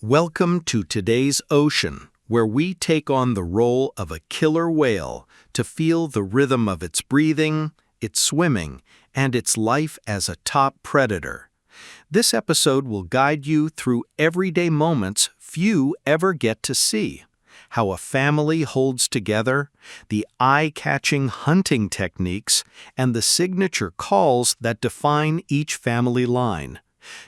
Welcome to today's ocean, where we take on the role of a killer whale to feel the rhythm of its breathing, its swimming, and its life as a top predator. This episode will guide you through everyday moments few ever get to see. How a family holds together, the eye-catching hunting techniques, and the signature calls that define each family line.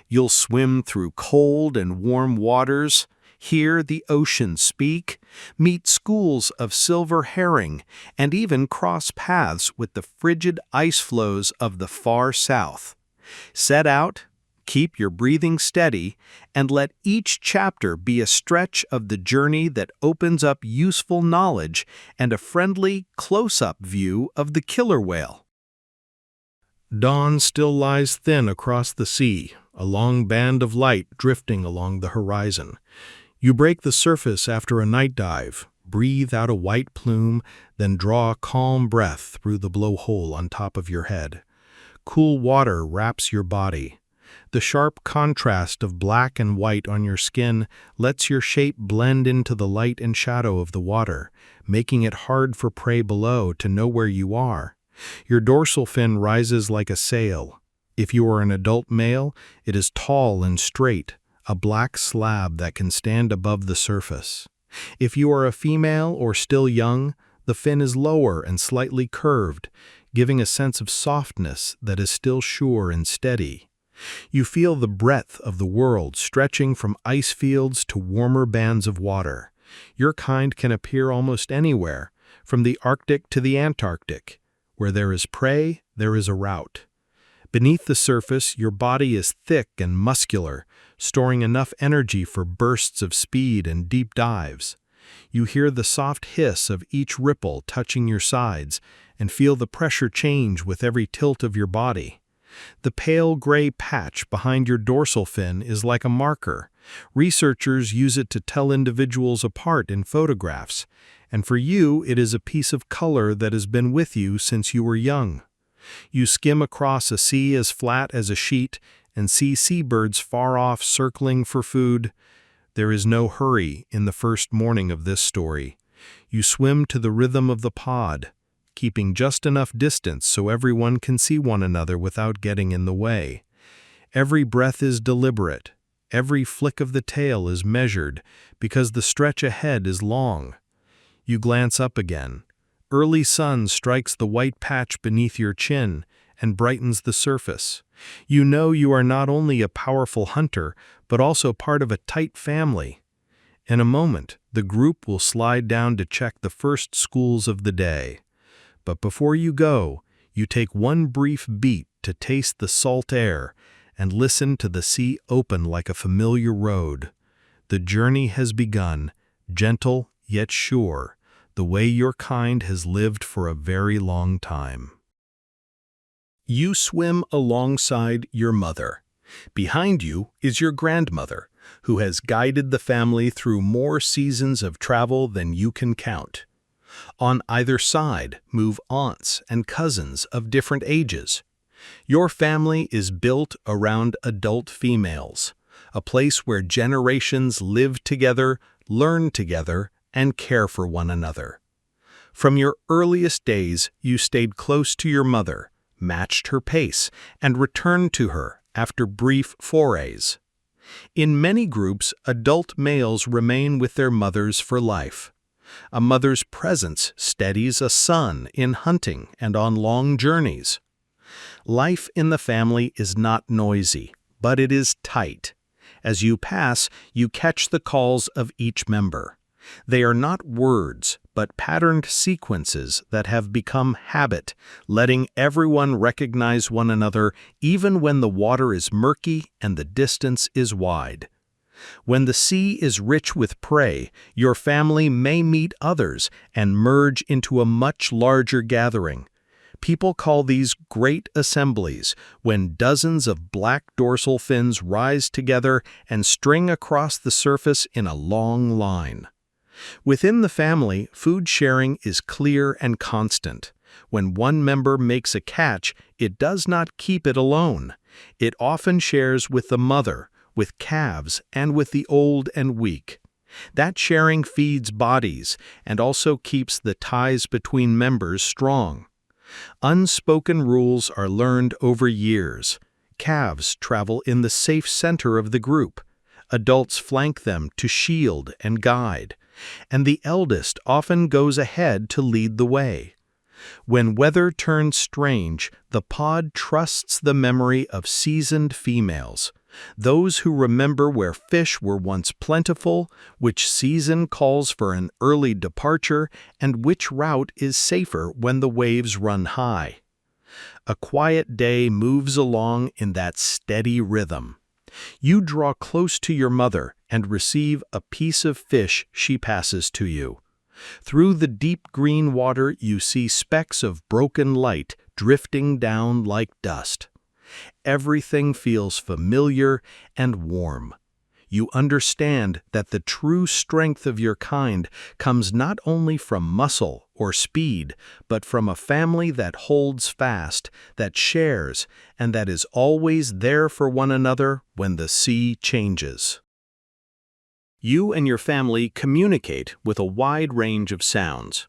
You'll swim through cold and warm waters, hear the ocean speak, meet schools of silver herring, and even cross paths with the frigid ice floes of the far south. Set out, keep your breathing steady, and let each chapter be a stretch of the journey that opens up useful knowledge and a friendly, close-up view of the killer whale. Dawn still lies thin across the sea, a long band of light drifting along the horizon. You break the surface after a night dive, breathe out a white plume, then draw a calm breath through the blowhole on top of your head. Cool water wraps your body. The sharp contrast of black and white on your skin lets your shape blend into the light and shadow of the water, making it hard for prey below to know where you are. Your dorsal fin rises like a sail. If you are an adult male, it is tall and straight, a black slab that can stand above the surface. If you are a female or still young, the fin is lower and slightly curved, giving a sense of softness that is still sure and steady. You feel the breadth of the world stretching from ice fields to warmer bands of water. Your kind can appear almost anywhere, from the Arctic to the Antarctic. Where there is prey, there is a route. Beneath the surface, your body is thick and muscular, storing enough energy for bursts of speed and deep dives. You hear the soft hiss of each ripple touching your sides and feel the pressure change with every tilt of your body. The pale gray patch behind your dorsal fin is like a marker. Researchers use it to tell individuals apart in photographs, and for you it is a piece of color that has been with you since you were young. You skim across a sea as flat as a sheet and see seabirds far off circling for food. There is no hurry in the first morning of this story. You swim to the rhythm of the pod, keeping just enough distance so everyone can see one another without getting in the way. Every breath is deliberate. Every flick of the tail is measured because the stretch ahead is long. You glance up again. Early sun strikes the white patch beneath your chin and brightens the surface. You know you are not only a powerful hunter, but also part of a tight family. In a moment, the group will slide down to check the first schools of the day. But before you go, you take one brief beat to taste the salt air and listen to the sea open like a familiar road. The journey has begun, gentle yet sure, the way your kind has lived for a very long time. You swim alongside your mother. Behind you is your grandmother, who has guided the family through more seasons of travel than you can count. On either side move aunts and cousins of different ages. Your family is built around adult females, a place where generations live together, learn together, and care for one another. From your earliest days, you stayed close to your mother, matched her pace, and returned to her after brief forays. In many groups, adult males remain with their mothers for life. A mother's presence steadies a son in hunting and on long journeys. Life in the family is not noisy, but it is tight. As you pass, you catch the calls of each member. They are not words, but patterned sequences that have become habit, letting everyone recognize one another even when the water is murky and the distance is wide. When the sea is rich with prey, your family may meet others and merge into a much larger gathering. People call these great assemblies, when dozens of black dorsal fins rise together and string across the surface in a long line. Within the family, food sharing is clear and constant. When one member makes a catch, it does not keep it alone. It often shares with the mother, with calves, and with the old and weak. That sharing feeds bodies and also keeps the ties between members strong. Unspoken rules are learned over years. Calves travel in the safe center of the group. Adults flank them to shield and guide, and the eldest often goes ahead to lead the way. When weather turns strange, the pod trusts the memory of seasoned females, those who remember where fish were once plentiful, which season calls for an early departure, and which route is safer when the waves run high. A quiet day moves along in that steady rhythm. You draw close to your mother and receive a piece of fish she passes to you. Through the deep green water you see specks of broken light drifting down like dust. Everything feels familiar and warm. You understand that the true strength of your kind comes not only from muscle or speed, but from a family that holds fast, that shares, and that is always there for one another when the sea changes. You and your family communicate with a wide range of sounds.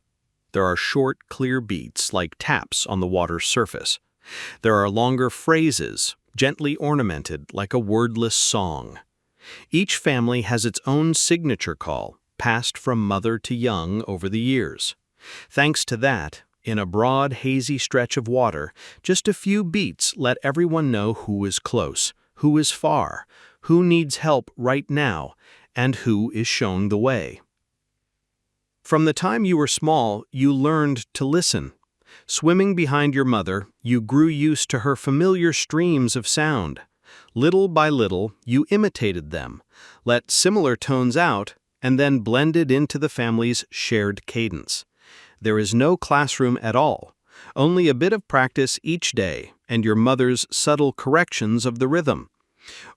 There are short, clear beats like taps on the water's surface. There are longer phrases, gently ornamented like a wordless song. Each family has its own signature call, passed from mother to young over the years. Thanks to that, in a broad, hazy stretch of water, just a few beats let everyone know who is close, who is far, who needs help right now, and who is showing the way. From the time you were small, you learned to listen. Swimming behind your mother, you grew used to her familiar streams of sound. Little by little, you imitated them, let similar tones out, and then blended into the family's shared cadence. There is no classroom at all, only a bit of practice each day and your mother's subtle corrections of the rhythm.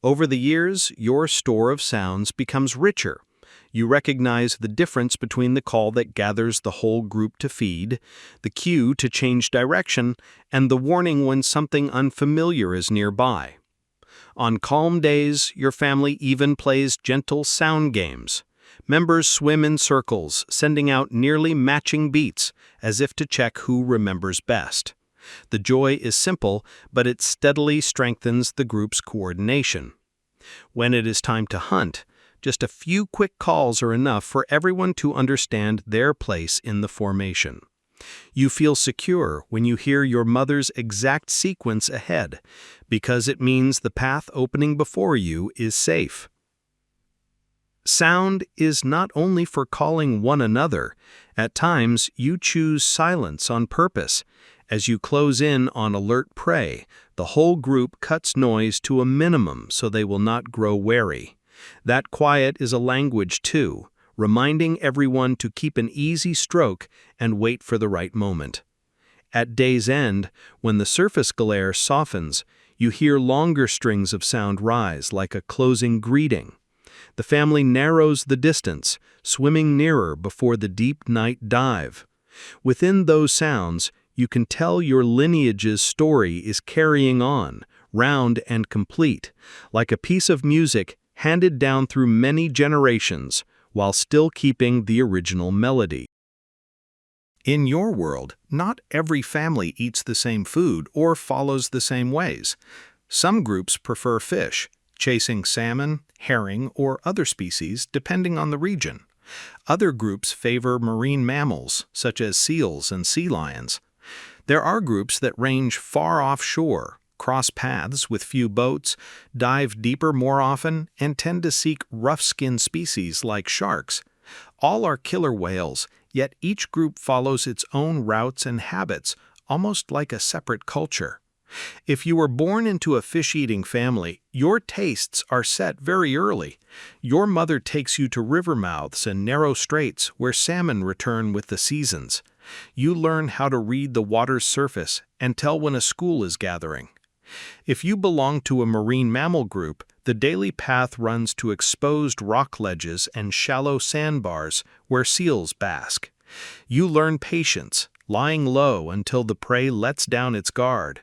Over the years, your store of sounds becomes richer. You recognize the difference between the call that gathers the whole group to feed, the cue to change direction, and the warning when something unfamiliar is nearby. On calm days, your family even plays gentle sound games. Members swim in circles, sending out nearly matching beats, as if to check who remembers best. The joy is simple, but it steadily strengthens the group's coordination. When it is time to hunt, just a few quick calls are enough for everyone to understand their place in the formation. You feel secure when you hear your mother's exact sequence ahead, because it means the path opening before you is safe. Sound is not only for calling one another. At times, you choose silence on purpose. As you close in on alert prey, the whole group cuts noise to a minimum so they will not grow wary. That quiet is a language too, reminding everyone to keep an easy stroke and wait for the right moment. At day's end, when the surface glare softens, you hear longer strings of sound rise like a closing greeting. The family narrows the distance, swimming nearer before the deep night dive. Within those sounds, you can tell your lineage's story is carrying on, round and complete, like a piece of music handed down through many generations, while still keeping the original melody. In your world, not every family eats the same food or follows the same ways. Some groups prefer fish, chasing salmon, herring, or other species depending on the region. Other groups favor marine mammals, such as seals and sea lions. There are groups that range far offshore, cross paths with few boats, dive deeper more often, and tend to seek rough-skinned species like sharks. All are killer whales, yet each group follows its own routes and habits, almost like a separate culture. If you were born into a fish-eating family, your tastes are set very early. Your mother takes you to river mouths and narrow straits where salmon return with the seasons. You learn how to read the water's surface and tell when a school is gathering. If you belong to a marine mammal group, the daily path runs to exposed rock ledges and shallow sandbars where seals bask. You learn patience, lying low until the prey lets down its guard.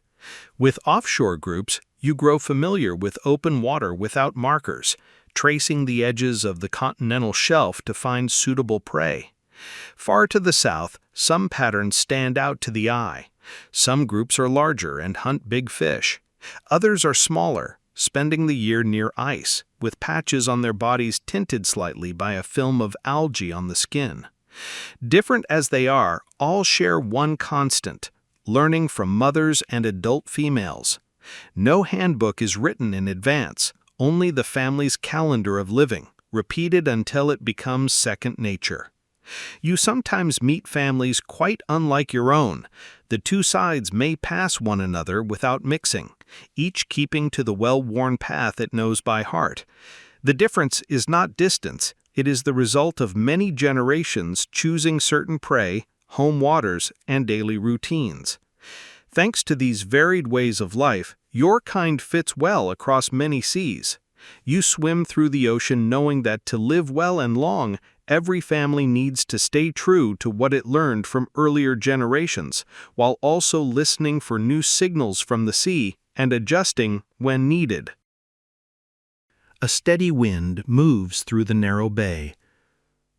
With offshore groups, you grow familiar with open water without markers, tracing the edges of the continental shelf to find suitable prey. Far to the south, some patterns stand out to the eye. Some groups are larger and hunt big fish. Others are smaller, spending the year near ice, with patches on their bodies tinted slightly by a film of algae on the skin. Different as they are, all share one constant: learning from mothers and adult females. No handbook is written in advance, only the family's calendar of living, repeated until it becomes second nature. You sometimes meet families quite unlike your own. The two sides may pass one another without mixing, each keeping to the well-worn path it knows by heart. The difference is not distance, it is the result of many generations choosing certain prey, home waters, and daily routines. Thanks to these varied ways of life, your kind fits well across many seas. You swim through the ocean knowing that to live well and long, every family needs to stay true to what it learned from earlier generations, while also listening for new signals from the sea and adjusting when needed. A steady wind moves through the narrow bay.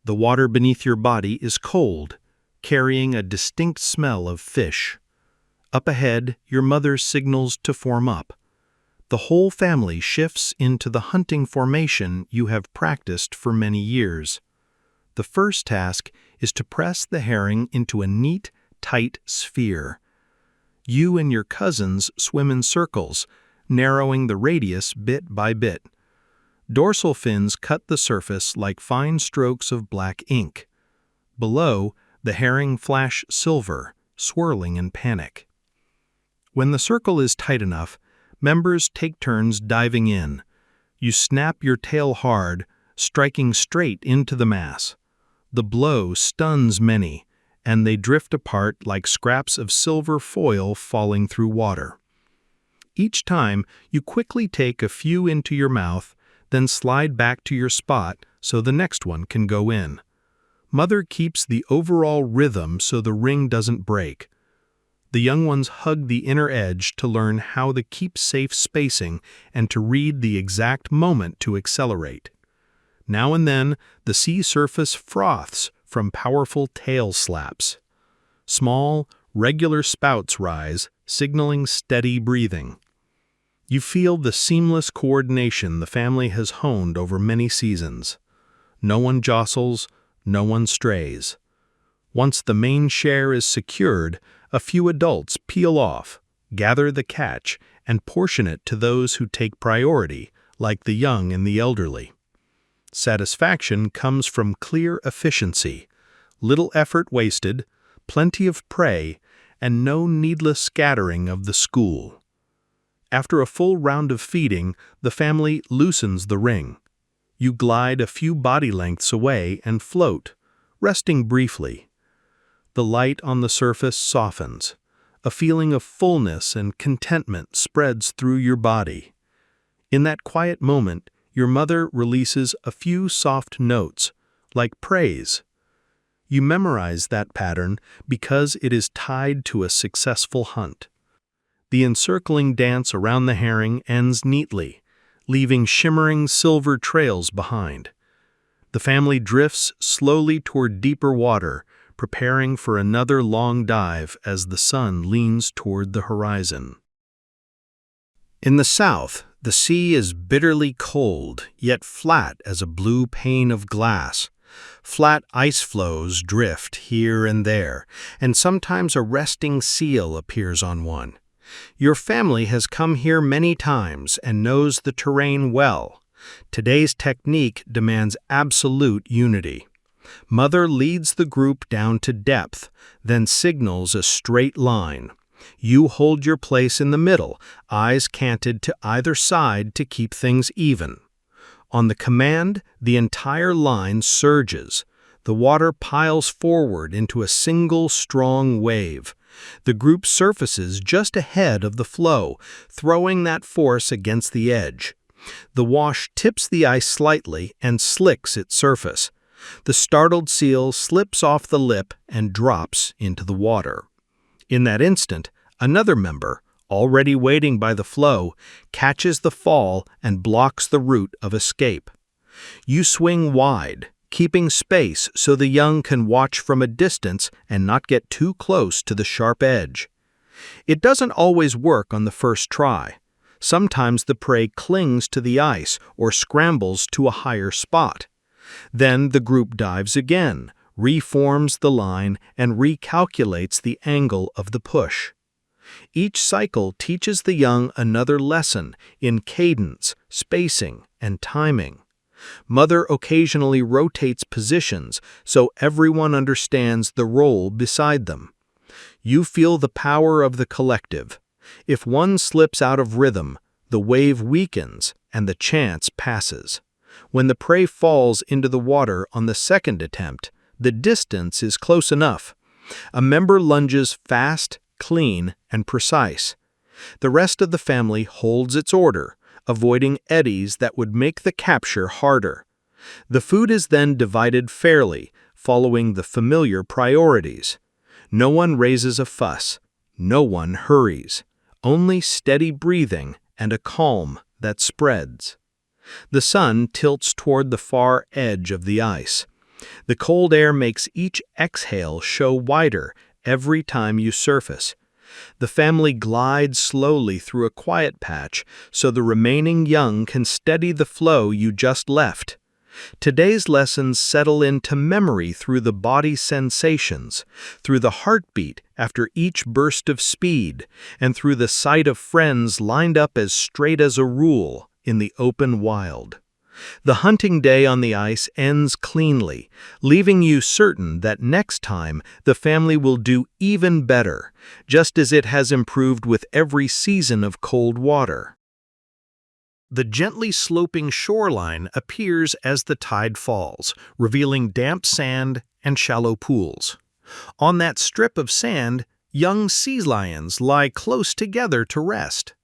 The water beneath your body is cold, carrying a distinct smell of fish. Up ahead, your mother signals to form up. The whole family shifts into the hunting formation you have practiced for many years. The first task is to press the herring into a neat, tight sphere. You and your cousins swim in circles, narrowing the radius bit by bit. Dorsal fins cut the surface like fine strokes of black ink. Below, the herring flash silver, swirling in panic. When the circle is tight enough, members take turns diving in. You snap your tail hard, striking straight into the mass. The blow stuns many, and they drift apart like scraps of silver foil falling through water. Each time, you quickly take a few into your mouth, then slide back to your spot so the next one can go in. Mother keeps the overall rhythm so the ring doesn't break. The young ones hug the inner edge to learn how to keep safe spacing and to read the exact moment to accelerate. Now and then, the sea surface froths from powerful tail slaps. Small, regular spouts rise, signaling steady breathing. You feel the seamless coordination the family has honed over many seasons. No one jostles, no one strays. Once the main share is secured, a few adults peel off, gather the catch, and portion it to those who take priority, like the young and the elderly. Satisfaction comes from clear efficiency, little effort wasted, plenty of prey, and no needless scattering of the school. After a full round of feeding, the family loosens the ring. You glide a few body lengths away and float, resting briefly. The light on the surface softens. A feeling of fullness and contentment spreads through your body. In that quiet moment, your mother releases a few soft notes, like praise. You memorize that pattern because it is tied to a successful hunt. The encircling dance around the herring ends neatly, leaving shimmering silver trails behind. The family drifts slowly toward deeper water, preparing for another long dive as the sun leans toward the horizon. In the south, the sea is bitterly cold, yet flat as a blue pane of glass. Flat ice floes drift here and there, and sometimes a resting seal appears on one. Your family has come here many times and knows the terrain well. Today's technique demands absolute unity. Mother leads the group down to depth, then signals a straight line. You hold your place in the middle, eyes canted to either side to keep things even. On the command, the entire line surges. The water piles forward into a single strong wave. The group surfaces just ahead of the flow, throwing that force against the edge. The wash tips the ice slightly and slicks its surface. The startled seal slips off the lip and drops into the water. In that instant, another member, already waiting by the flow, catches the fall and blocks the route of escape. You swing wide, keeping space so the young can watch from a distance and not get too close to the sharp edge. It doesn't always work on the first try. Sometimes the prey clings to the ice or scrambles to a higher spot. Then the group dives again, reforms the line, and recalculates the angle of the push. Each cycle teaches the young another lesson in cadence, spacing, and timing. Mother occasionally rotates positions so everyone understands the role beside them. You feel the power of the collective. If one slips out of rhythm, the wave weakens and the chance passes. When the prey falls into the water on the second attempt, the distance is close enough. A member lunges fast, clean, and precise. The rest of the family holds its order, avoiding eddies that would make the capture harder. The food is then divided fairly, following the familiar priorities. No one raises a fuss. No one hurries. Only steady breathing and a calm that spreads. The sun tilts toward the far edge of the ice. The cold air makes each exhale show wider every time you surface. The family glides slowly through a quiet patch so the remaining young can steady the flow you just left. Today's lessons settle into memory through the body sensations, through the heartbeat after each burst of speed, and through the sight of friends lined up as straight as a rule in the open wild. The hunting day on the ice ends cleanly, leaving you certain that next time the family will do even better, just as it has improved with every season of cold water. The gently sloping shoreline appears as the tide falls, revealing damp sand and shallow pools. On that strip of sand, young sea lions lie close together to rest.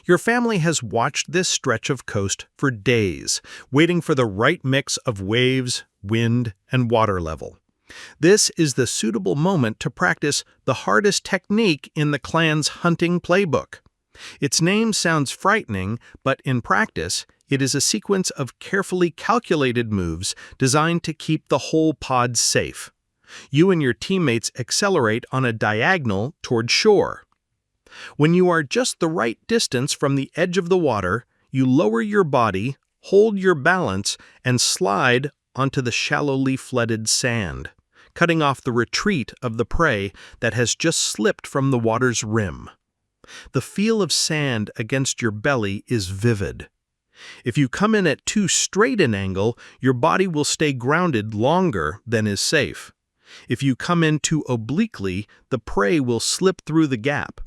Your family has watched this stretch of coast for days, waiting for the right mix of waves, wind, and water level. This is the suitable moment to practice the hardest technique in the clan's hunting playbook. Its name sounds frightening, but in practice, it is a sequence of carefully calculated moves designed to keep the whole pod safe. You and your teammates accelerate on a diagonal toward shore. When you are just the right distance from the edge of the water, you lower your body, hold your balance, and slide onto the shallowly flooded sand, cutting off the retreat of the prey that has just slipped from the water's rim. The feel of sand against your belly is vivid. If you come in at too straight an angle, your body will stay grounded longer than is safe. If you come in too obliquely, the prey will slip through the gap.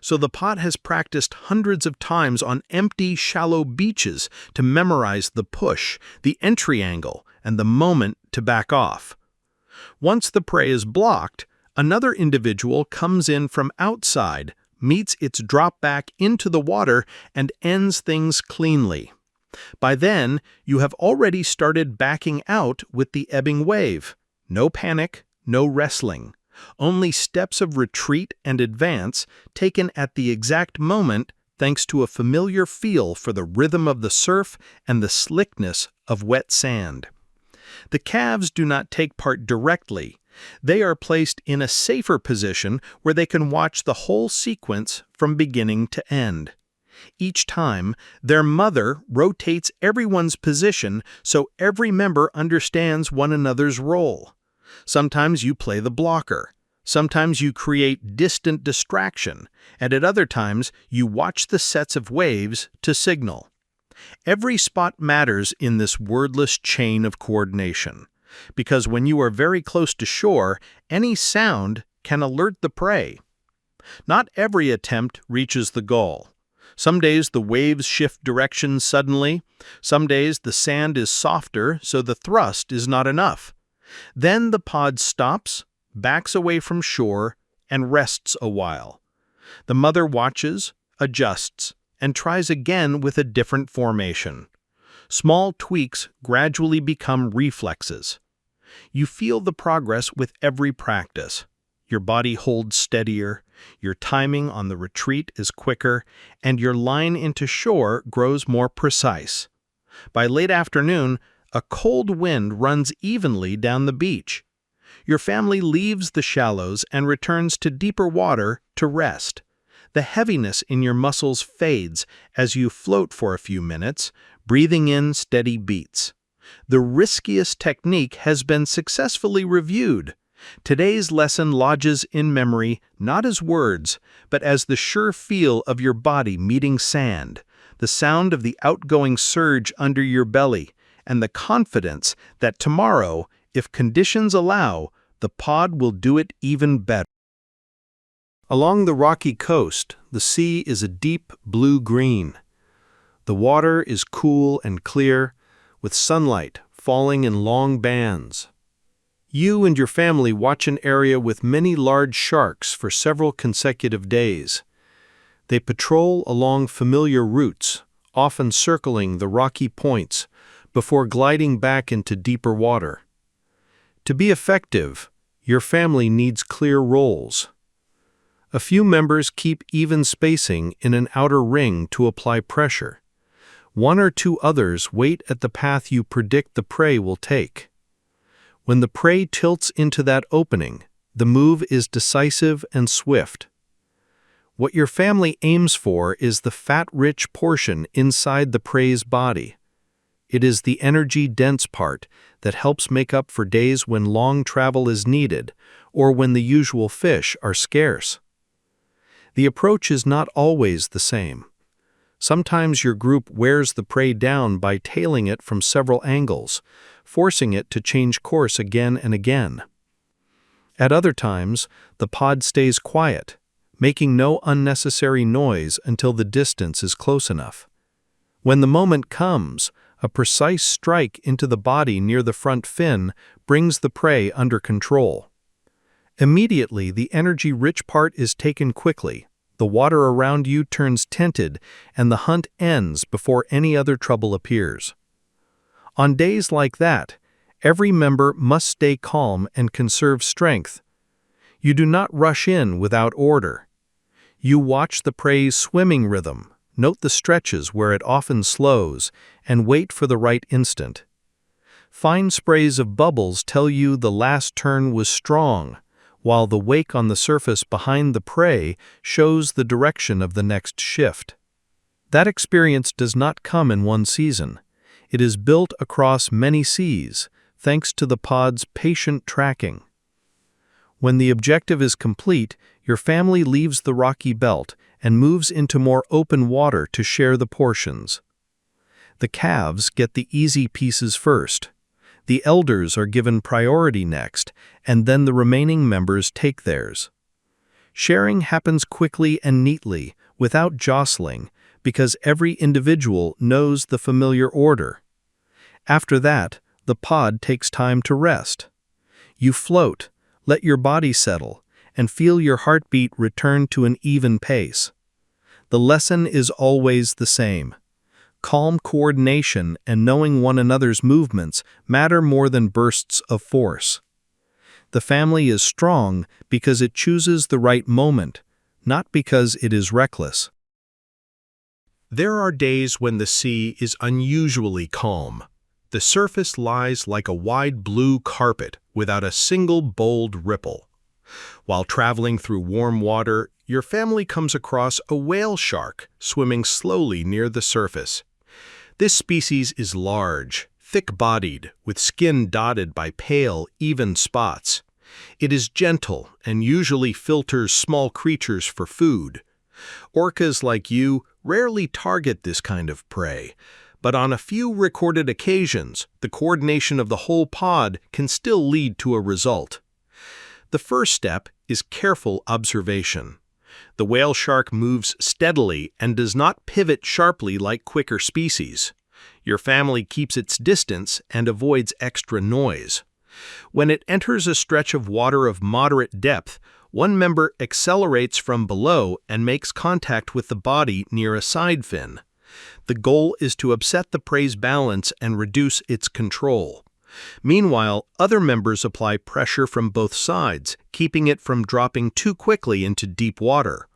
So the pod has practiced hundreds of times on empty, shallow beaches to memorize the push, the entry angle, and the moment to back off. Once the prey is blocked, another individual comes in from outside, meets its drop back into the water, and ends things cleanly. By then, you have already started backing out with the ebbing wave. No panic, no wrestling. Only steps of retreat and advance taken at the exact moment thanks to a familiar feel for the rhythm of the surf and the slickness of wet sand. The calves do not take part directly. They are placed in a safer position where they can watch the whole sequence from beginning to end. Each time, their mother rotates everyone's position so every member understands one another's role. Sometimes you play the blocker. Sometimes you create distant distraction, and at other times you watch the sets of waves to signal. Every spot matters in this wordless chain of coordination, because when you are very close to shore, any sound can alert the prey. Not every attempt reaches the goal. Some days the waves shift direction suddenly. Some days the sand is softer, so the thrust is not enough. Then the pod stops, backs away from shore, and rests a while. The mother watches, adjusts, and tries again with a different formation. Small tweaks gradually become reflexes. You feel the progress with every practice. Your body holds steadier, Your timing on the retreat is quicker, and your line into shore grows more precise. By late afternoon, a cold wind runs evenly down the beach. Your family leaves the shallows and returns to deeper water to rest. The heaviness in your muscles fades as you float for a few minutes, breathing in steady beats. The riskiest technique has been successfully reviewed. Today's lesson lodges in memory not as words, but as the sure feel of your body meeting sand, the sound of the outgoing surge under your belly, and the confidence that tomorrow, if conditions allow, the pod will do it even better. Along the rocky coast, the sea is a deep blue-green. The water is cool and clear, with sunlight falling in long bands. You and your family watch an area with many large sharks for several consecutive days. They patrol along familiar routes, often circling the rocky points, before gliding back into deeper water. To be effective, your family needs clear roles. A few members keep even spacing in an outer ring to apply pressure. One or two others wait at the path you predict the prey will take. When the prey tilts into that opening, the move is decisive and swift. What your family aims for is the fat-rich portion inside the prey's body. It is the energy-dense part that helps make up for days when long travel is needed or when the usual fish are scarce. The approach is not always the same. Sometimes your group wears the prey down by tailing it from several angles, forcing it to change course again and again. At other times, the pod stays quiet, making no unnecessary noise until the distance is close enough. When the moment comes, a precise strike into the body near the front fin brings the prey under control. Immediately, the energy-rich part is taken quickly, the water around you turns tinted, and the hunt ends before any other trouble appears. On days like that, every member must stay calm and conserve strength. You do not rush in without order. You watch the prey's swimming rhythm, note the stretches where it often slows, and wait for the right instant. Fine sprays of bubbles tell you the last turn was strong, while the wake on the surface behind the prey shows the direction of the next shift. That experience does not come in one season. It is built across many seas, thanks to the pod's patient tracking. When the objective is complete, your family leaves the rocky belt and moves into more open water to share the portions. The calves get the easy pieces first. The elders are given priority next, and then the remaining members take theirs. Sharing happens quickly and neatly, without jostling, because every individual knows the familiar order. After that, the pod takes time to rest. You float, let your body settle, and feel your heartbeat return to an even pace. The lesson is always the same. Calm coordination and knowing one another's movements matter more than bursts of force. The family is strong because it chooses the right moment, not because it is reckless. There are days when the sea is unusually calm. The surface lies like a wide blue carpet without a single bold ripple. While traveling through warm water, your family comes across a whale shark swimming slowly near the surface. This species is large, thick-bodied, with skin dotted by pale, even spots. It is gentle and usually filters small creatures for food. Orcas like you rarely target this kind of prey, but on a few recorded occasions, the coordination of the whole pod can still lead to a result. The first step is careful observation. The whale shark moves steadily and does not pivot sharply like quicker species. Your family keeps its distance and avoids extra noise. When it enters a stretch of water of moderate depth, one member accelerates from below and makes contact with the body near a side fin. The goal is to upset the prey's balance and reduce its control. Meanwhile, other members apply pressure from both sides, keeping it from dropping too quickly into deep water.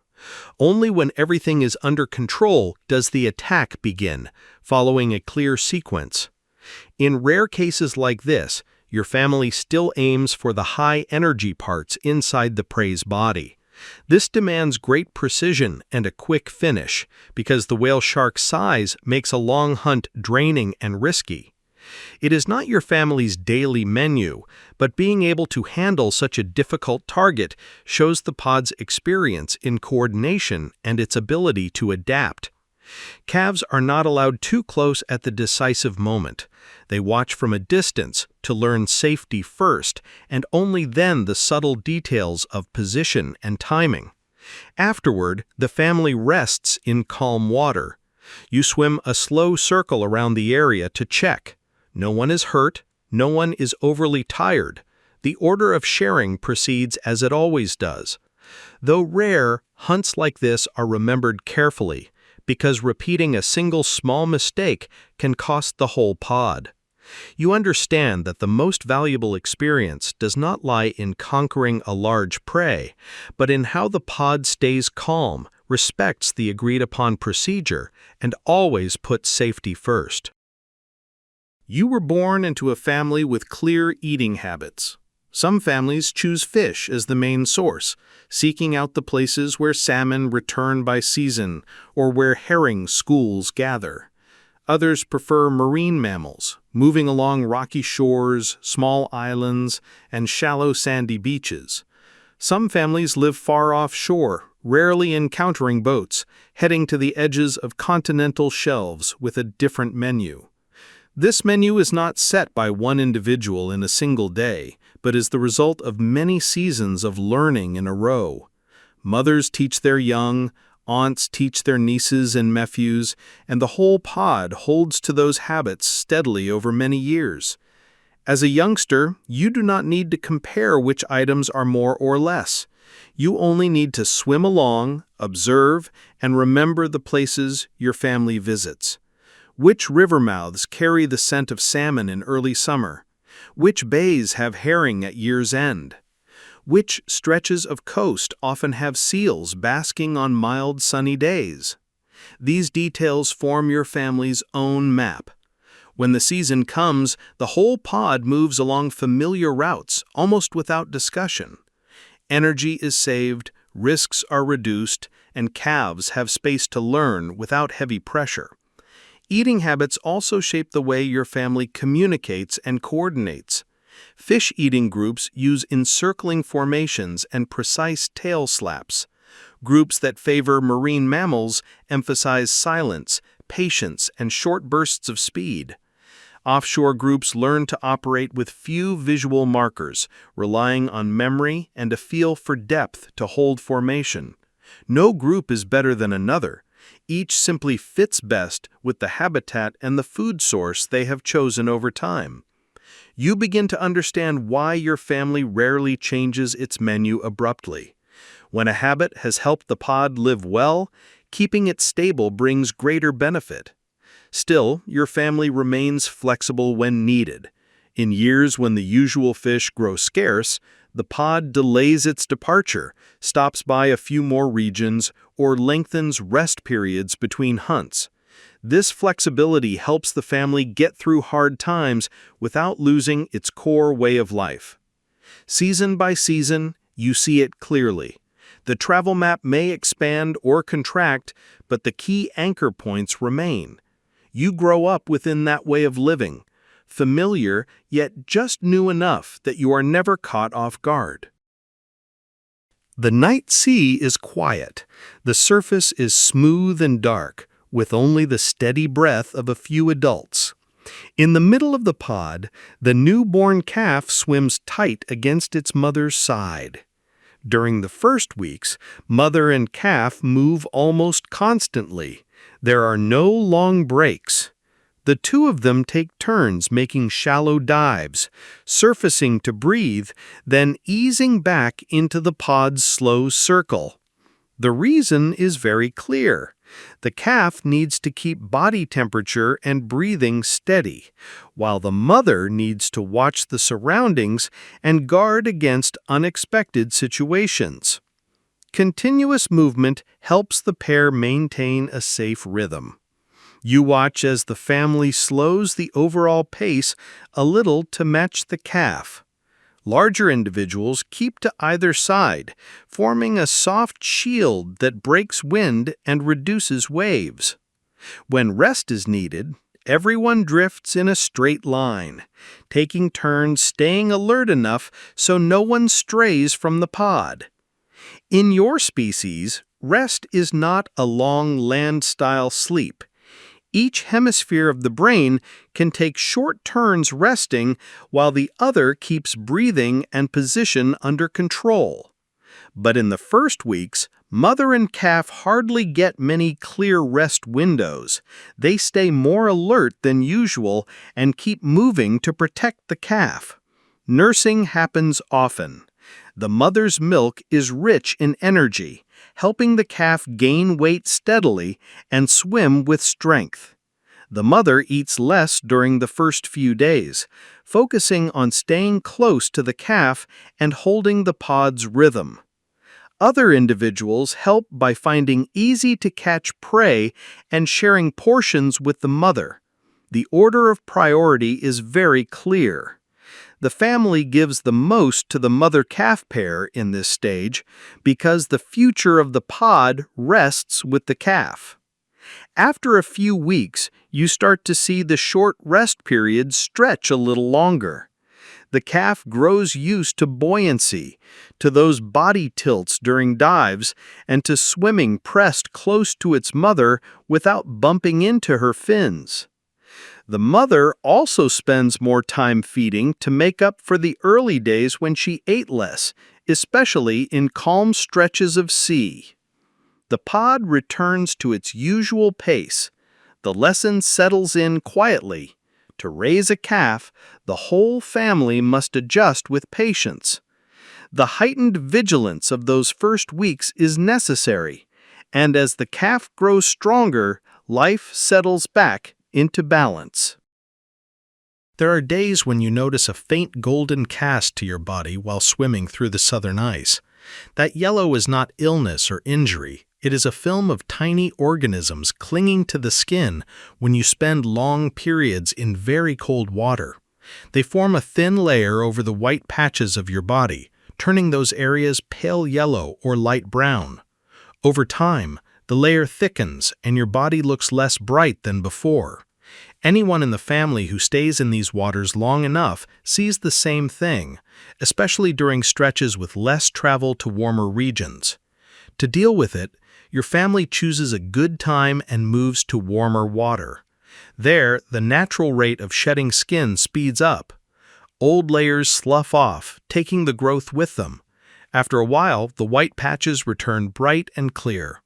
Only when everything is under control does the attack begin, following a clear sequence. In rare cases like this, your family still aims for the high-energy parts inside the prey's body. This demands great precision and a quick finish, because the whale shark's size makes a long hunt draining and risky. It is not your family's daily menu, but being able to handle such a difficult target shows the pod's experience in coordination and its ability to adapt. Calves are not allowed too close at the decisive moment. They watch from a distance to learn safety first, and only then the subtle details of position and timing. Afterward, the family rests in calm water. You swim a slow circle around the area to check. No one is hurt, no one is overly tired. The order of sharing proceeds as it always does. Though rare, hunts like this are remembered carefully, because repeating a single small mistake can cost the whole pod. You understand that the most valuable experience does not lie in conquering a large prey, but in how the pod stays calm, respects the agreed-upon procedure, and always puts safety first. You were born into a family with clear eating habits. Some families choose fish as the main source, seeking out the places where salmon return by season or where herring schools gather. Others prefer marine mammals, moving along rocky shores, small islands, and shallow sandy beaches. Some families live far offshore, rarely encountering boats, heading to the edges of continental shelves with a different menu. This menu is not set by one individual in a single day, but is the result of many seasons of learning in a row. Mothers teach their young, aunts teach their nieces and nephews, and the whole pod holds to those habits steadily over many years. As a youngster, you do not need to compare which items are more or less. You only need to swim along, observe, and remember the places your family visits. Which river mouths carry the scent of salmon in early summer? Which bays have herring at year's end? Which stretches of coast often have seals basking on mild sunny days? These details form your family's own map. When the season comes, the whole pod moves along familiar routes, almost without discussion. Energy is saved, risks are reduced, and calves have space to learn without heavy pressure. Eating habits also shape the way your family communicates and coordinates. Fish-eating groups use encircling formations and precise tail slaps. Groups that favor marine mammals emphasize silence, patience, and short bursts of speed. Offshore groups learn to operate with few visual markers, relying on memory and a feel for depth to hold formation. No group is better than another. Each simply fits best with the habitat and the food source they have chosen over time. You begin to understand why your family rarely changes its menu abruptly. When a habit has helped the pod live well, keeping it stable brings greater benefit. Still, your family remains flexible when needed. In years when the usual fish grow scarce, the pod delays its departure, stops by a few more regions, or lengthens rest periods between hunts. This flexibility helps the family get through hard times without losing its core way of life. Season by season, you see it clearly. The travel map may expand or contract, but the key anchor points remain. You grow up within that way of living, familiar yet just new enough that you are never caught off guard. The night sea is quiet. The surface is smooth and dark, with only the steady breath of a few adults. In the middle of the pod, the newborn calf swims tight against its mother's side. During the first weeks, mother and calf move almost constantly. There are no long breaks. The two of them take turns making shallow dives, surfacing to breathe, then easing back into the pod's slow circle. The reason is very clear. The calf needs to keep body temperature and breathing steady, while the mother needs to watch the surroundings and guard against unexpected situations. Continuous movement helps the pair maintain a safe rhythm. You watch as the family slows the overall pace a little to match the calf. Larger individuals keep to either side, forming a soft shield that breaks wind and reduces waves. When rest is needed, everyone drifts in a straight line, taking turns staying alert enough so no one strays from the pod. In your species, rest is not a long land-style sleep. Each hemisphere of the brain can take short turns resting while the other keeps breathing and position under control. But in the first weeks, mother and calf hardly get many clear rest windows. They stay more alert than usual and keep moving to protect the calf. Nursing happens often. The mother's milk is rich in energy, helping the calf gain weight steadily and swim with strength. The mother eats less during the first few days, focusing on staying close to the calf and holding the pod's rhythm. Other individuals help by finding easy-to-catch prey and sharing portions with the mother. The order of priority is very clear. The family gives the most to the mother-calf pair in this stage because the future of the pod rests with the calf. After a few weeks, you start to see the short rest periods stretch a little longer. The calf grows used to buoyancy, to those body tilts during dives, and to swimming pressed close to its mother without bumping into her fins. The mother also spends more time feeding to make up for the early days when she ate less, especially in calm stretches of sea. The pod returns to its usual pace. The lesson settles in quietly. To raise a calf, the whole family must adjust with patience. The heightened vigilance of those first weeks is necessary, and as the calf grows stronger, life settles back into balance. There are days when you notice a faint golden cast to your body while swimming through the southern ice. That yellow is not illness or injury. It is a film of tiny organisms clinging to the skin when you spend long periods in very cold water. They form a thin layer over the white patches of your body, turning those areas pale yellow or light brown. Over time, the layer thickens and your body looks less bright than before. Anyone in the family who stays in these waters long enough sees the same thing, especially during stretches with less travel to warmer regions. To deal with it, your family chooses a good time and moves to warmer water. There, the natural rate of shedding skin speeds up. Old layers slough off, taking the growth with them. After a while, the white patches return bright and clear.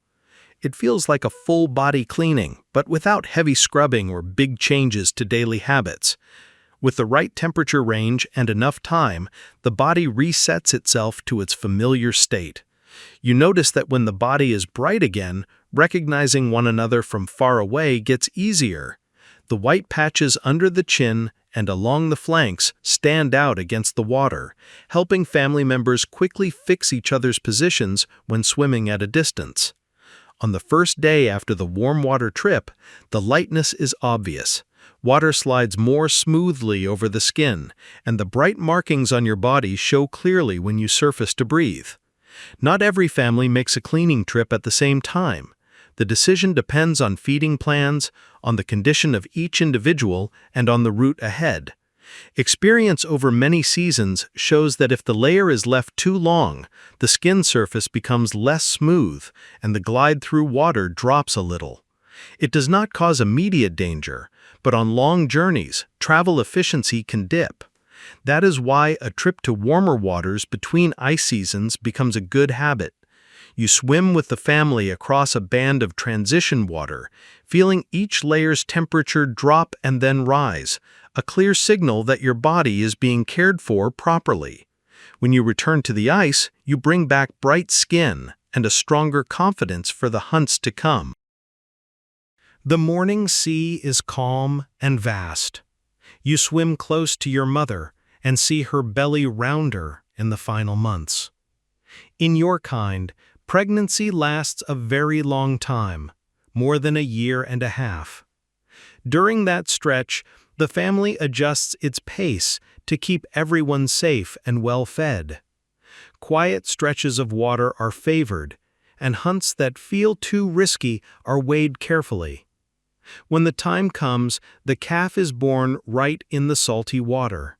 It feels like a full-body cleaning, but without heavy scrubbing or big changes to daily habits. With the right temperature range and enough time, the body resets itself to its familiar state. You notice that when the body is bright again, recognizing one another from far away gets easier. The white patches under the chin and along the flanks stand out against the water, helping family members quickly fix each other's positions when swimming at a distance. On the first day after the warm water trip, the lightness is obvious. Water slides more smoothly over the skin, and the bright markings on your body show clearly when you surface to breathe. Not every family makes a cleaning trip at the same time. The decision depends on feeding plans, on the condition of each individual, and on the route ahead. Experience over many seasons shows that if the layer is left too long, the skin surface becomes less smooth and the glide through water drops a little. It does not cause immediate danger, but on long journeys, travel efficiency can dip. That is why a trip to warmer waters between ice seasons becomes a good habit. You swim with the family across a band of transition water, feeling each layer's temperature drop and then rise, a clear signal that your body is being cared for properly. When you return to the ice, you bring back bright skin and a stronger confidence for the hunts to come. The morning sea is calm and vast. You swim close to your mother and see her belly rounder in the final months. In your kind, pregnancy lasts a very long time, more than a year and a half. During that stretch, the family adjusts its pace to keep everyone safe and well fed. Quiet stretches of water are favored, and hunts that feel too risky are weighed carefully. When the time comes, the calf is born right in the salty water,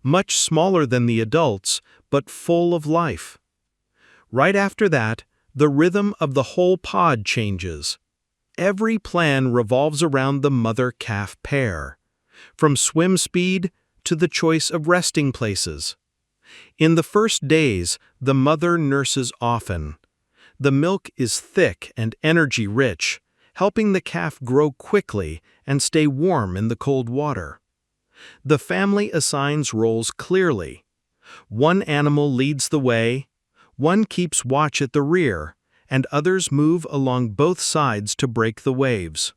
much smaller than the adults, but full of life. Right after that, the rhythm of the whole pod changes. Every plan revolves around the mother-calf pair, from swim speed to the choice of resting places. In the first days, the mother nurses often. The milk is thick and energy-rich, helping the calf grow quickly and stay warm in the cold water. The family assigns roles clearly. One animal leads the way, one keeps watch at the rear, and others move along both sides to break the waves.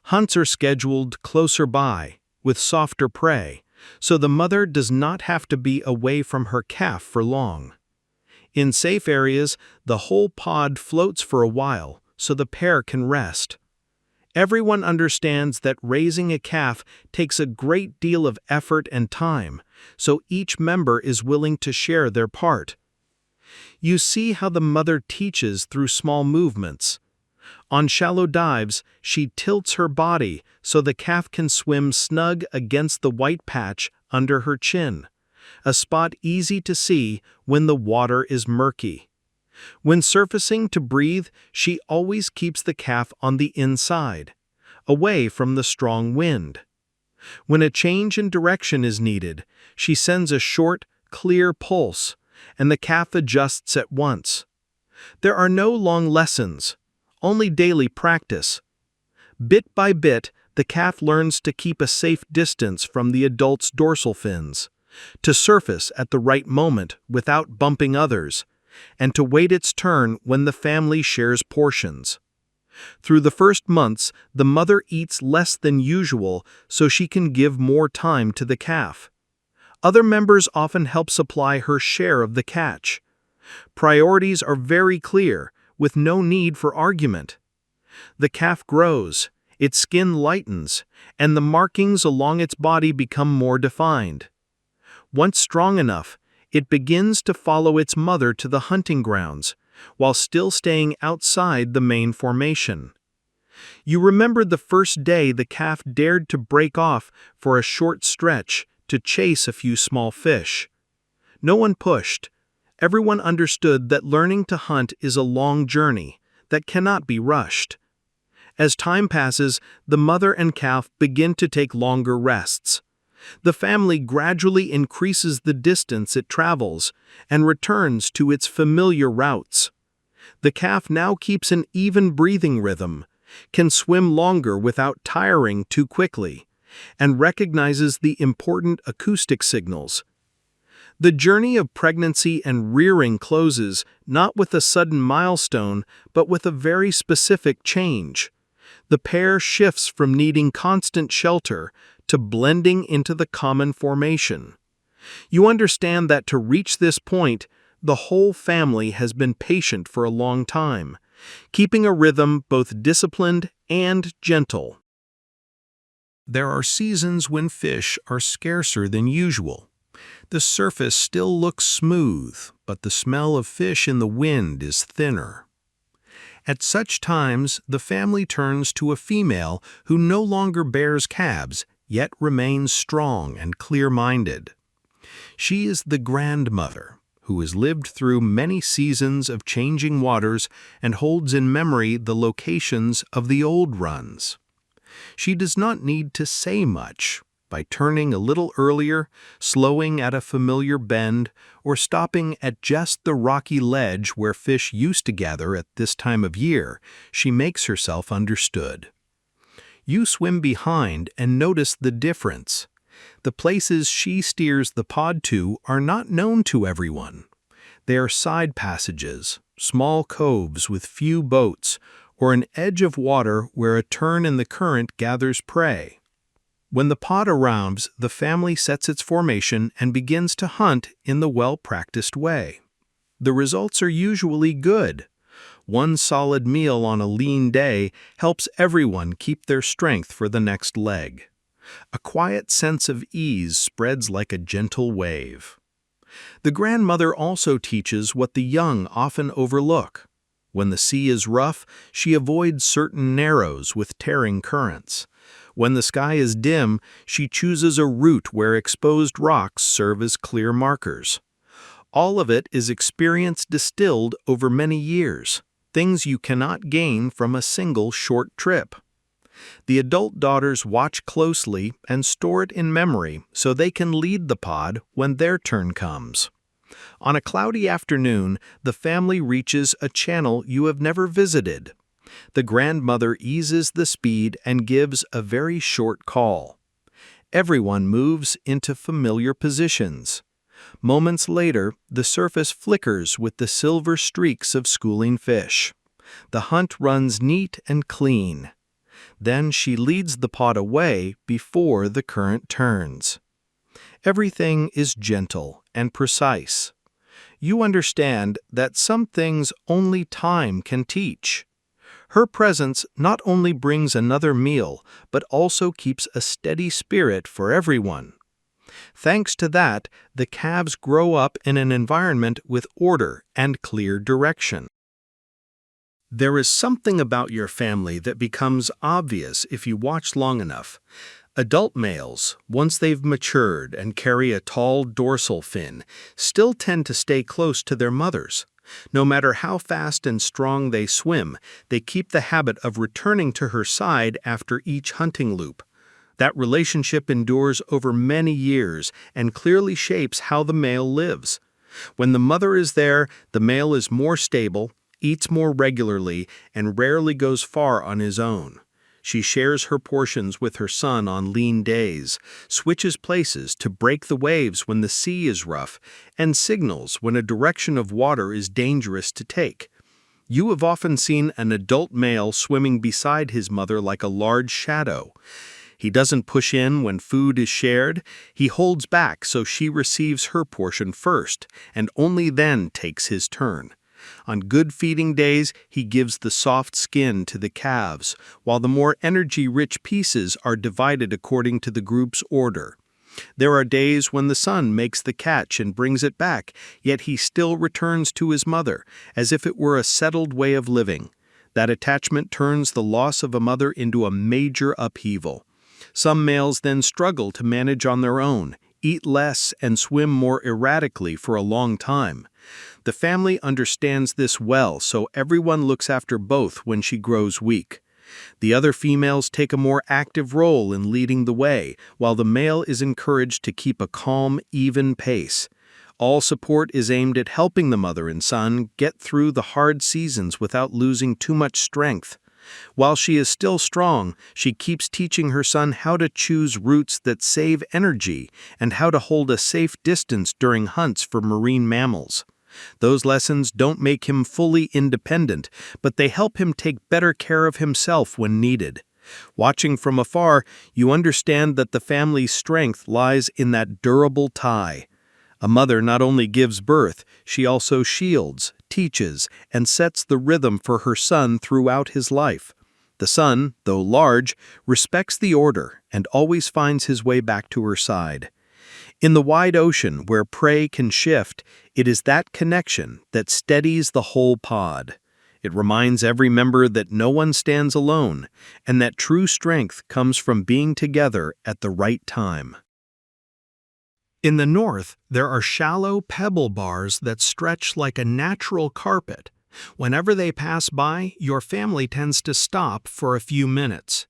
Hunts are scheduled closer by, with softer prey, so the mother does not have to be away from her calf for long. In safe areas, the whole pod floats for a while, so the pair can rest. Everyone understands that raising a calf takes a great deal of effort and time, so each member is willing to share their part. You see how the mother teaches through small movements. On shallow dives, she tilts her body so the calf can swim snug against the white patch under her chin, a spot easy to see when the water is murky. When surfacing to breathe, she always keeps the calf on the inside, away from the strong wind. When a change in direction is needed, she sends a short, clear pulse, and the calf adjusts at once. There are no long lessons, only daily practice. Bit by bit, the calf learns to keep a safe distance from the adult's dorsal fins, to surface at the right moment without bumping others, and to wait its turn when the family shares portions. Through the first months, the mother eats less than usual so she can give more time to the calf. Other members often help supply her share of the catch. Priorities are very clear, with no need for argument. The calf grows, its skin lightens, and the markings along its body become more defined. Once strong enough, it begins to follow its mother to the hunting grounds, while still staying outside the main formation. You remember the first day the calf dared to break off for a short stretch to chase a few small fish. No one pushed. Everyone understood that learning to hunt is a long journey that cannot be rushed. As time passes, the mother and calf begin to take longer rests. The family gradually increases the distance it travels and returns to its familiar routes. The calf now keeps an even breathing rhythm, can swim longer without tiring too quickly, and recognizes the important acoustic signals. The journey of pregnancy and rearing closes not with a sudden milestone, but with a very specific change. The pair shifts from needing constant shelter to blending into the common formation. You understand that to reach this point, the whole family has been patient for a long time, keeping a rhythm both disciplined and gentle. There are seasons when fish are scarcer than usual. The surface still looks smooth, but the smell of fish in the wind is thinner. At such times, the family turns to a female who no longer bears calves, yet remains strong and clear-minded. She is the grandmother, who has lived through many seasons of changing waters and holds in memory the locations of the old runs. She does not need to say much. By turning a little earlier, slowing at a familiar bend, or stopping at just the rocky ledge where fish used to gather at this time of year, she makes herself understood. You swim behind and notice the difference. The places she steers the pod to are not known to everyone. They are side passages, small coves with few boats, or an edge of water where a turn in the current gathers prey. When the pod arrives, the family sets its formation and begins to hunt in the well-practiced way. The results are usually good. One solid meal on a lean day helps everyone keep their strength for the next leg. A quiet sense of ease spreads like a gentle wave. The grandmother also teaches what the young often overlook. When the sea is rough, she avoids certain narrows with tearing currents. When the sky is dim, she chooses a route where exposed rocks serve as clear markers. All of it is experience distilled over many years, things you cannot gain from a single short trip. The adult daughters watch closely and store it in memory so they can lead the pod when their turn comes. On a cloudy afternoon, the family reaches a channel you have never visited. The grandmother eases the speed and gives a very short call. Everyone moves into familiar positions. Moments later, the surface flickers with the silver streaks of schooling fish. The hunt runs neat and clean. Then she leads the pod away before the current turns. Everything is gentle and precise. You understand that some things only time can teach. Her presence not only brings another meal, but also keeps a steady spirit for everyone. Thanks to that, the calves grow up in an environment with order and clear direction. There is something about your family that becomes obvious if you watch long enough. Adult males, once they've matured and carry a tall dorsal fin, still tend to stay close to their mothers. No matter how fast and strong they swim, they keep the habit of returning to her side after each hunting loop. That relationship endures over many years and clearly shapes how the male lives. When the mother is there, the male is more stable, eats more regularly, and rarely goes far on his own. She shares her portions with her son on lean days, switches places to break the waves when the sea is rough, and signals when a direction of water is dangerous to take. You have often seen an adult male swimming beside his mother like a large shadow. He doesn't push in when food is shared. He holds back so she receives her portion first, and only then takes his turn. On good feeding days, he gives the soft skin to the calves, while the more energy-rich pieces are divided according to the group's order. There are days when the son makes the catch and brings it back, yet he still returns to his mother, as if it were a settled way of living. That attachment turns the loss of a mother into a major upheaval. Some males then struggle to manage on their own, eat less, and swim more erratically for a long time. The family understands this well, so everyone looks after both when she grows weak. The other females take a more active role in leading the way, while the male is encouraged to keep a calm, even pace. All support is aimed at helping the mother and son get through the hard seasons without losing too much strength. While she is still strong, she keeps teaching her son how to choose routes that save energy and how to hold a safe distance during hunts for marine mammals. Those lessons don't make him fully independent, but they help him take better care of himself when needed. Watching from afar, you understand that the family's strength lies in that durable tie. A mother not only gives birth, she also shields, teaches, and sets the rhythm for her son throughout his life. The son, though large, respects the order and always finds his way back to her side. In the wide ocean where prey can shift, it is that connection that steadies the whole pod. It reminds every member that no one stands alone, and that true strength comes from being together at the right time. In the north, there are shallow pebble bars that stretch like a natural carpet. Whenever they pass by, your family tends to stop for a few minutes.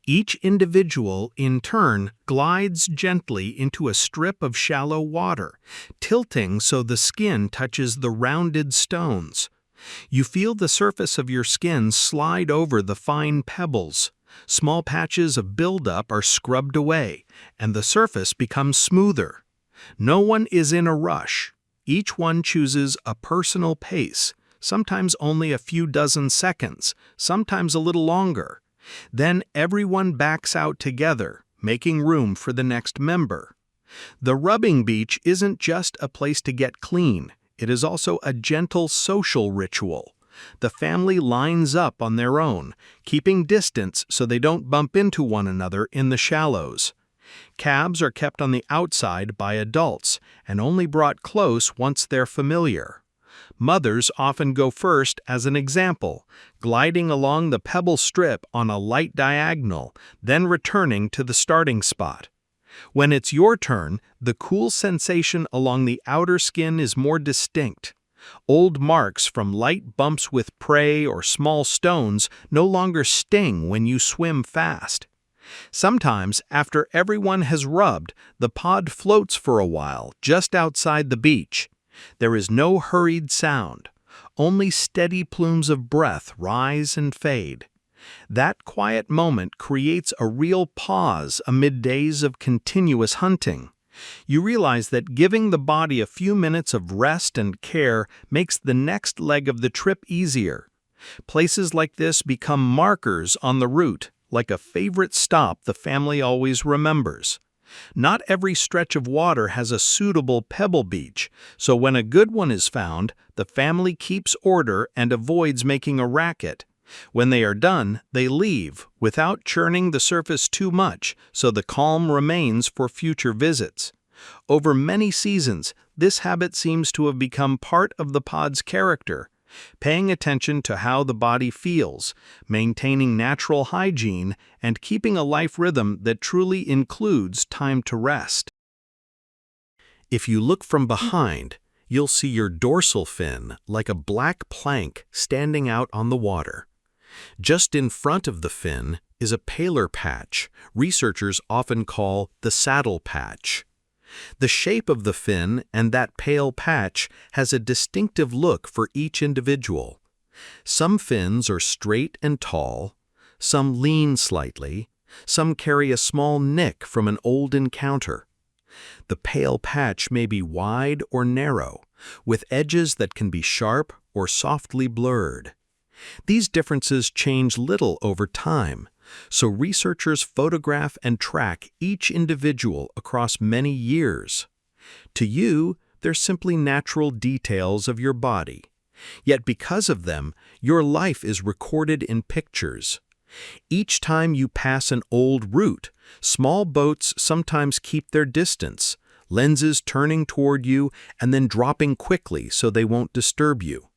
Each individual, in turn, glides gently into a strip of shallow water, tilting so the skin touches the rounded stones. You feel the surface of your skin slide over the fine pebbles. Small patches of buildup are scrubbed away, and the surface becomes smoother. No one is in a rush. Each one chooses a personal pace, sometimes only a few dozen seconds, sometimes a little longer. Then everyone backs out together, making room for the next member. The rubbing beach isn't just a place to get clean, it is also a gentle social ritual. The family lines up on their own, keeping distance so they don't bump into one another in the shallows. Calves are kept on the outside by adults and only brought close once they're familiar. Mothers often go first as an example, gliding along the pebble strip on a light diagonal, then returning to the starting spot. When it's your turn, the cool sensation along the outer skin is more distinct. Old marks from light bumps with prey or small stones no longer sting when you swim fast. Sometimes, after everyone has rubbed, the pod floats for a while just outside the beach. There is no hurried sound. Only steady plumes of breath rise and fade. That quiet moment creates a real pause amid days of continuous hunting. You realize that giving the body a few minutes of rest and care makes the next leg of the trip easier. Places like this become markers on the route, like a favorite stop the family always remembers. Not every stretch of water has a suitable pebble beach, so when a good one is found, the family keeps order and avoids making a racket. When they are done, they leave, without churning the surface too much, so the calm remains for future visits. Over many seasons, this habit seems to have become part of the pod's character, paying attention to how the body feels, maintaining natural hygiene, and keeping a life rhythm that truly includes time to rest. If you look from behind, you'll see your dorsal fin like a black plank standing out on the water. Just in front of the fin is a paler patch researchers often call the saddle patch. The shape of the fin and that pale patch has a distinctive look for each individual. Some fins are straight and tall, some lean slightly, some carry a small nick from an old encounter. The pale patch may be wide or narrow, with edges that can be sharp or softly blurred. These differences change little over time, so researchers photograph and track each individual across many years. To you, they're simply natural details of your body. Yet because of them, your life is recorded in pictures. Each time you pass an old route, small boats sometimes keep their distance, lenses turning toward you and then dropping quickly so they won't disturb you.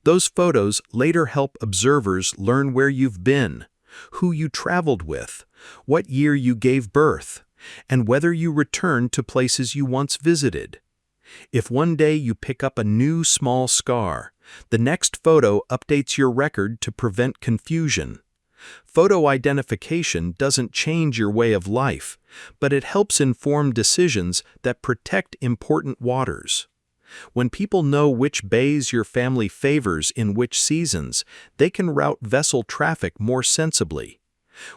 Those photos later help observers learn where you've been, who you traveled with, what year you gave birth, and whether you returned to places you once visited. If one day you pick up a new small scar, the next photo updates your record to prevent confusion. Photo identification doesn't change your way of life, but it helps inform decisions that protect important waters. When people know which bays your family favors in which seasons, they can route vessel traffic more sensibly.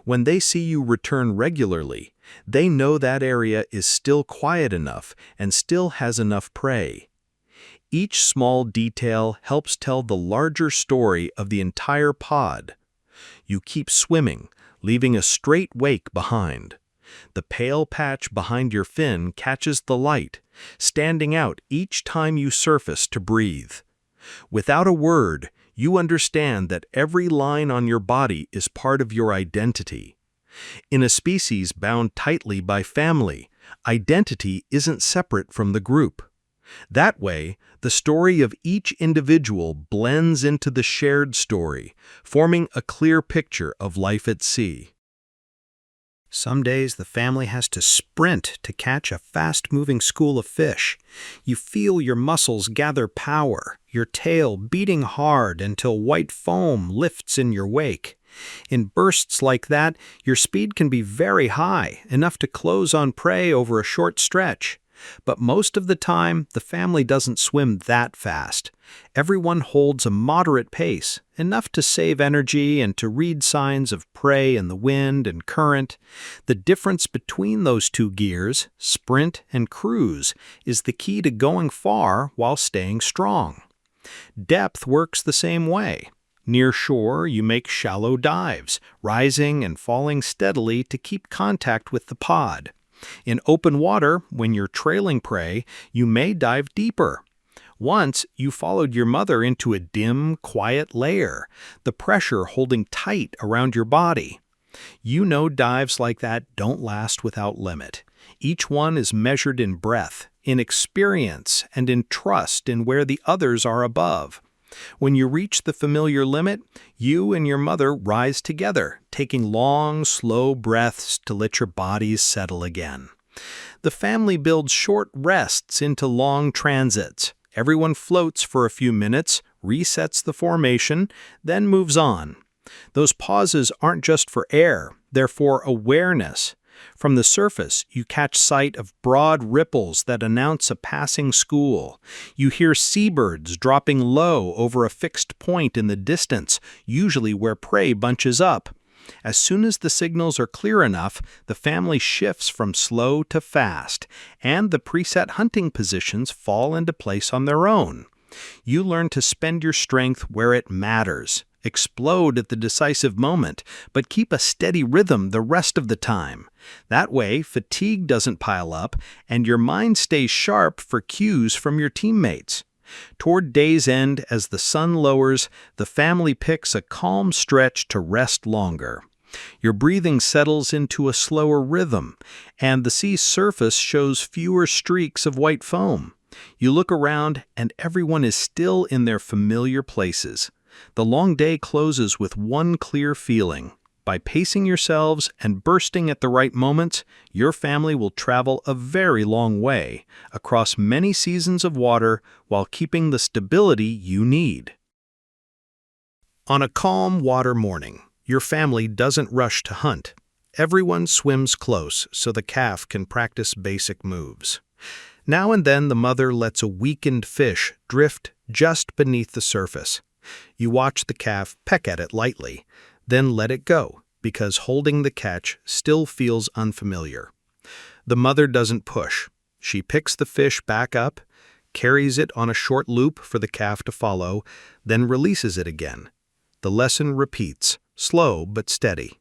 When they see you return regularly, they know that area is still quiet enough and still has enough prey. Each small detail helps tell the larger story of the entire pod. You keep swimming, leaving a straight wake behind. The pale patch behind your fin catches the light, standing out each time you surface to breathe. Without a word, you understand that every line on your body is part of your identity. In a species bound tightly by family, identity isn't separate from the group. That way, the story of each individual blends into the shared story, forming a clear picture of life at sea. Some days the family has to sprint to catch a fast-moving school of fish. You feel your muscles gather power, your tail beating hard until white foam lifts in your wake. In bursts like that, your speed can be very high, enough to close on prey over a short stretch. But most of the time, the family doesn't swim that fast. Everyone holds a moderate pace, enough to save energy and to read signs of prey in the wind and current. The difference between those two gears, sprint and cruise, is the key to going far while staying strong. Depth works the same way. Near shore, you make shallow dives, rising and falling steadily to keep contact with the pod. In open water, when you're trailing prey, you may dive deeper. Once, you followed your mother into a dim, quiet lair, the pressure holding tight around your body. You know dives like that don't last without limit. Each one is measured in breath, in experience, and in trust in where the others are above. When you reach the familiar limit, you and your mother rise together, taking long, slow breaths to let your bodies settle again. The family builds short rests into long transits. Everyone floats for a few minutes, resets the formation, then moves on. Those pauses aren't just for air, they're for awareness. From the surface, you catch sight of broad ripples that announce a passing school. You hear seabirds dropping low over a fixed point in the distance, usually where prey bunches up. As soon as the signals are clear enough, the family shifts from slow to fast, and the preset hunting positions fall into place on their own. You learn to spend your strength where it matters. Explode at the decisive moment, but keep a steady rhythm the rest of the time. That way, fatigue doesn't pile up, and your mind stays sharp for cues from your teammates. Toward day's end, as the sun lowers, the family picks a calm stretch to rest longer. Your breathing settles into a slower rhythm, and the sea's surface shows fewer streaks of white foam. You look around, and everyone is still in their familiar places. The long day closes with one clear feeling. By pacing yourselves and bursting at the right moments, your family will travel a very long way, across many seasons of water, while keeping the stability you need. On a calm water morning, your family doesn't rush to hunt. Everyone swims close so the calf can practice basic moves. Now and then the mother lets a weakened fish drift just beneath the surface. You watch the calf peck at it lightly, then let it go, because holding the catch still feels unfamiliar. The mother doesn't push. She picks the fish back up, carries it on a short loop for the calf to follow, then releases it again. The lesson repeats, slow but steady.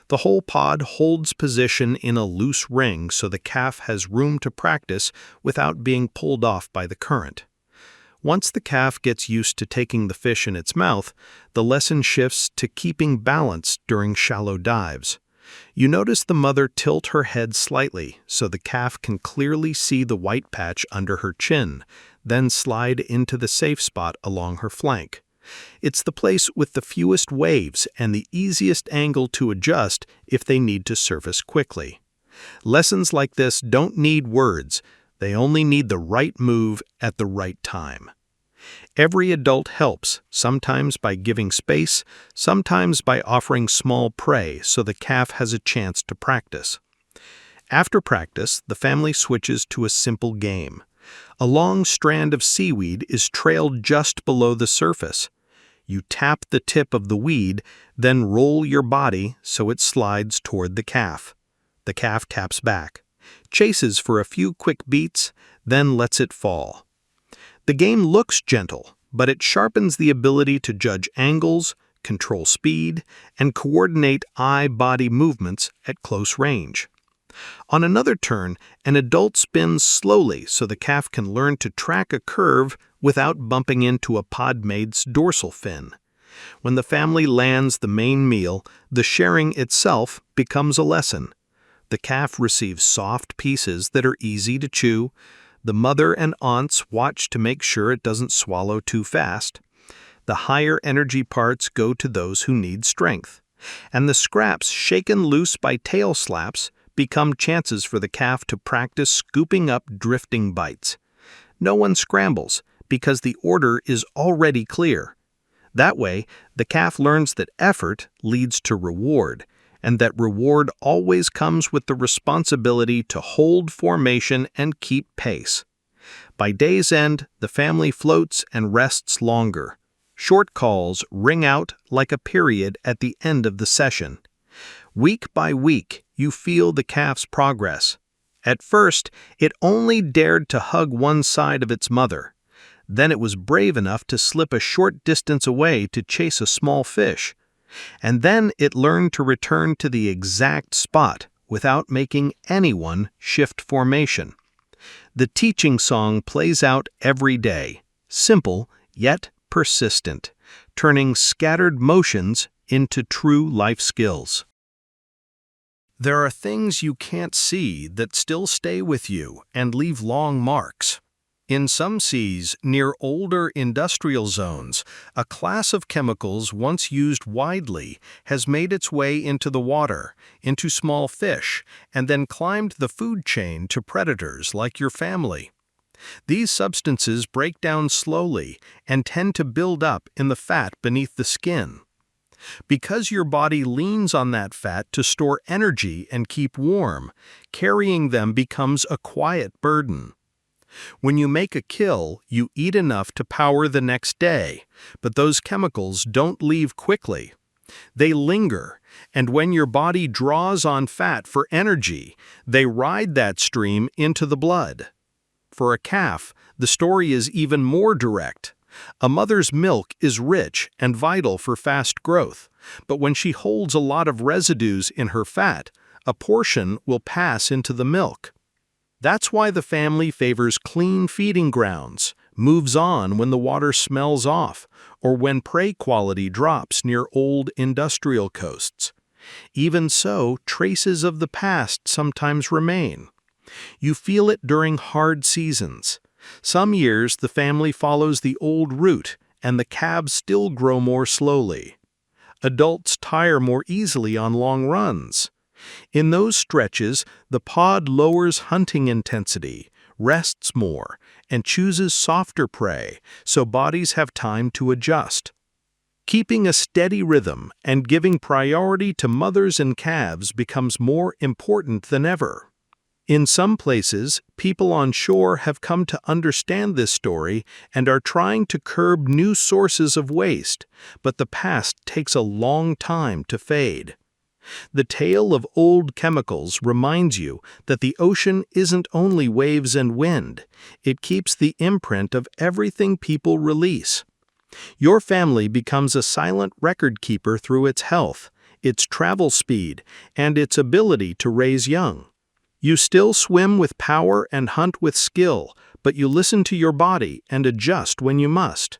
The whole pod holds position in a loose ring so the calf has room to practice without being pulled off by the current. Once the calf gets used to taking the fish in its mouth, the lesson shifts to keeping balance during shallow dives. You notice the mother tilt her head slightly so the calf can clearly see the white patch under her chin, then slide into the safe spot along her flank. It's the place with the fewest waves and the easiest angle to adjust if they need to surface quickly. Lessons like this don't need words. They only need the right move at the right time. Every adult helps, sometimes by giving space, sometimes by offering small prey so the calf has a chance to practice. After practice, the family switches to a simple game. A long strand of seaweed is trailed just below the surface. You tap the tip of the weed, then roll your body so it slides toward the calf. The calf taps back, chases for a few quick beats, then lets it fall. The game looks gentle, but it sharpens the ability to judge angles, control speed, and coordinate eye-body movements at close range. On another turn, an adult spins slowly so the calf can learn to track a curve without bumping into a podmate's dorsal fin. When the family lands the main meal, the sharing itself becomes a lesson. The calf receives soft pieces that are easy to chew. The mother and aunts watch to make sure it doesn't swallow too fast. The higher energy parts go to those who need strength. And the scraps shaken loose by tail slaps become chances for the calf to practice scooping up drifting bites. No one scrambles because the order is already clear. That way, the calf learns that effort leads to reward, and that reward always comes with the responsibility to hold formation and keep pace. By day's end, the family floats and rests longer. Short calls ring out like a period at the end of the session. Week by week, you feel the calf's progress. At first, it only dared to hug one side of its mother. Then it was brave enough to slip a short distance away to chase a small fish. And then it learned to return to the exact spot without making anyone shift formation. The teaching song plays out every day, simple yet persistent, turning scattered motions into true life skills. There are things you can't see that still stay with you and leave long marks. In some seas, near older industrial zones, a class of chemicals once used widely has made its way into the water, into small fish, and then climbed the food chain to predators like your family. These substances break down slowly and tend to build up in the fat beneath the skin. Because your body leans on that fat to store energy and keep warm, carrying them becomes a quiet burden. When you make a kill, you eat enough to power the next day, but those chemicals don't leave quickly. They linger, and when your body draws on fat for energy, they ride that stream into the blood. For a calf, the story is even more direct. A mother's milk is rich and vital for fast growth, but when she holds a lot of residues in her fat, a portion will pass into the milk. That's why the family favors clean feeding grounds, moves on when the water smells off, or when prey quality drops near old industrial coasts. Even so, traces of the past sometimes remain. You feel it during hard seasons. Some years the family follows the old route, and the calves still grow more slowly. Adults tire more easily on long runs. In those stretches, the pod lowers hunting intensity, rests more, and chooses softer prey, so bodies have time to adjust. Keeping a steady rhythm and giving priority to mothers and calves becomes more important than ever. In some places, people on shore have come to understand this story and are trying to curb new sources of waste, but the past takes a long time to fade. The tale of old chemicals reminds you that the ocean isn't only waves and wind, it keeps the imprint of everything people release. Your family becomes a silent record keeper through its health, its travel speed, and its ability to raise young. You still swim with power and hunt with skill, but you listen to your body and adjust when you must.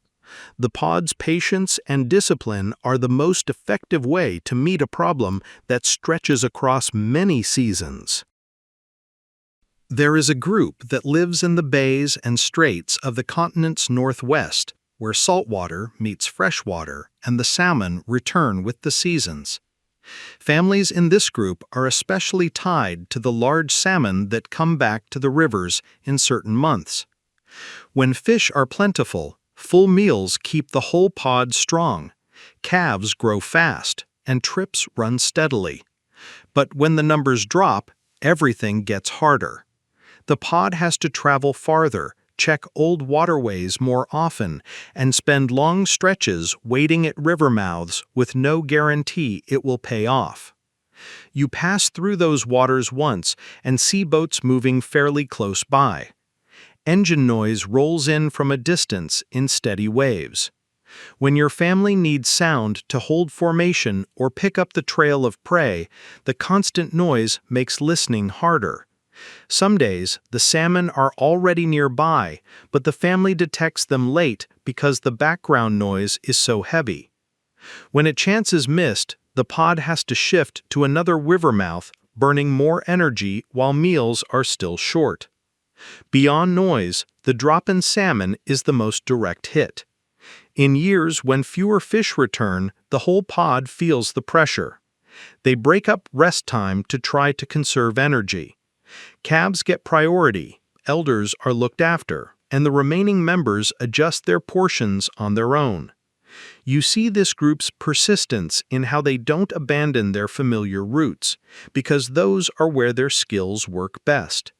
The pod's patience and discipline are the most effective way to meet a problem that stretches across many seasons. There is a group that lives in the bays and straits of the continent's northwest, where saltwater meets freshwater and the salmon return with the seasons. Families in this group are especially tied to the large salmon that come back to the rivers in certain months. When fish are plentiful, full meals keep the whole pod strong, calves grow fast, and trips run steadily. But when the numbers drop, everything gets harder. The pod has to travel farther, check old waterways more often, and spend long stretches waiting at river mouths with no guarantee it will pay off. You pass through those waters once and see boats moving fairly close by. Engine noise rolls in from a distance in steady waves. When your family needs sound to hold formation or pick up the trail of prey, the constant noise makes listening harder. Some days, the salmon are already nearby, but the family detects them late because the background noise is so heavy. When a chance is missed, the pod has to shift to another river mouth, burning more energy while meals are still short. Beyond noise, the drop in salmon is the most direct hit. In years when fewer fish return, the whole pod feels the pressure. They break up rest time to try to conserve energy. Calves get priority, elders are looked after, and the remaining members adjust their portions on their own. You see this group's persistence in how they don't abandon their familiar routes, because those are where their skills work best.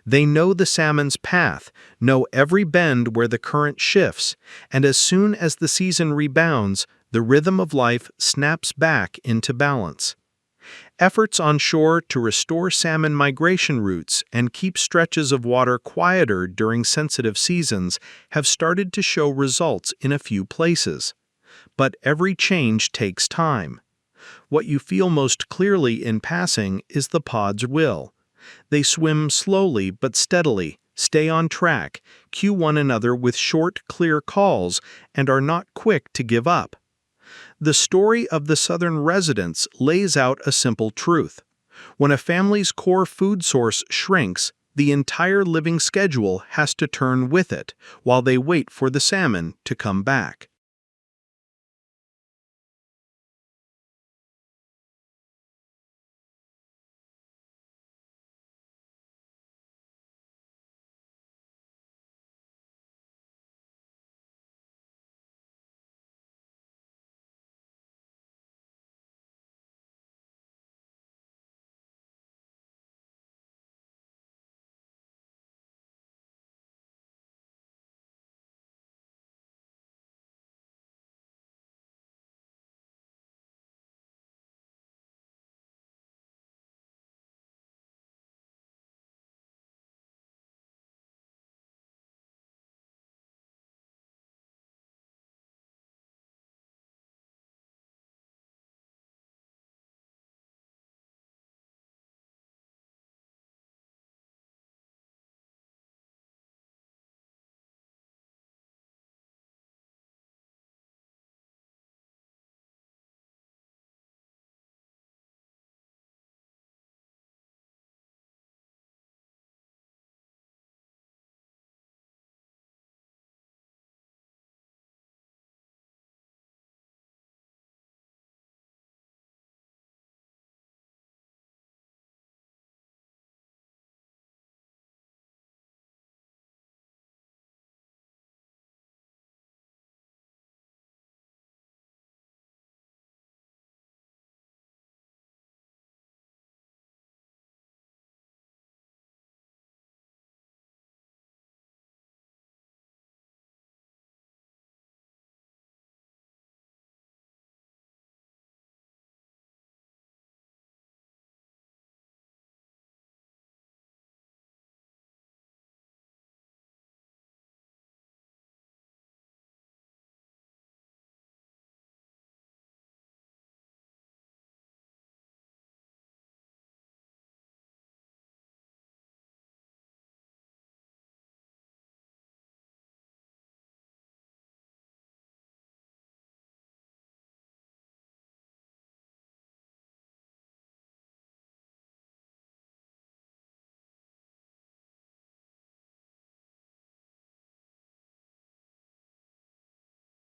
They know the salmon's path, know every bend where the current shifts, and as soon as the season rebounds, the rhythm of life snaps back into balance. Efforts on shore to restore salmon migration routes and keep stretches of water quieter during sensitive seasons have started to show results in a few places. But every change takes time. What you feel most clearly in passing is the pod's will. They swim slowly but steadily, stay on track, cue one another with short, clear calls, and are not quick to give up. The story of the southern residents lays out a simple truth. When a family's core food source shrinks, the entire living schedule has to turn with it, while they wait for the salmon to come back.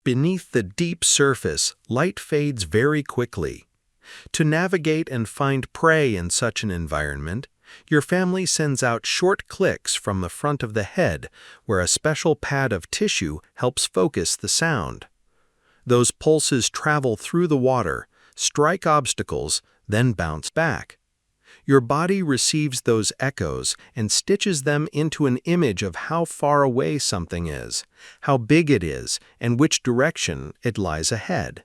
Beneath the deep surface, light fades very quickly. To navigate and find prey in such an environment, your family sends out short clicks from the front of the head, where a special pad of tissue helps focus the sound. Those pulses travel through the water, strike obstacles, then bounce back. Your body receives those echoes and stitches them into an image of how far away something is, how big it is, and which direction it lies ahead.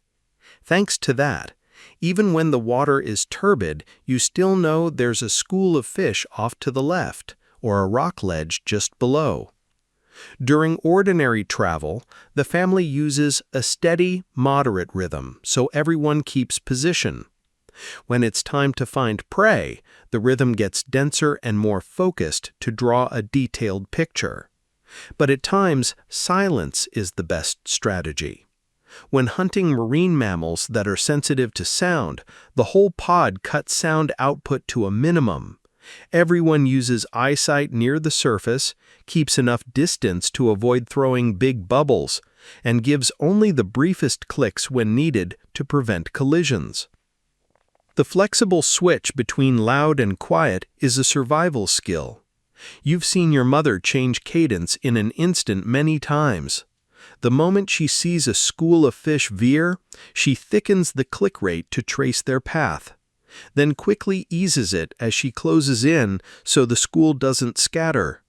Thanks to that, even when the water is turbid, you still know there's a school of fish off to the left, or a rock ledge just below. During ordinary travel, the family uses a steady, moderate rhythm so everyone keeps position. When it's time to find prey, the rhythm gets denser and more focused to draw a detailed picture. But at times, silence is the best strategy. When hunting marine mammals that are sensitive to sound, the whole pod cuts sound output to a minimum. Everyone uses eyesight near the surface, keeps enough distance to avoid throwing big bubbles, and gives only the briefest clicks when needed to prevent collisions. The flexible switch between loud and quiet is a survival skill. You've seen your mother change cadence in an instant many times. The moment she sees a school of fish veer, she thickens the click rate to trace their path, then quickly eases it as she closes in so the school doesn't scatter.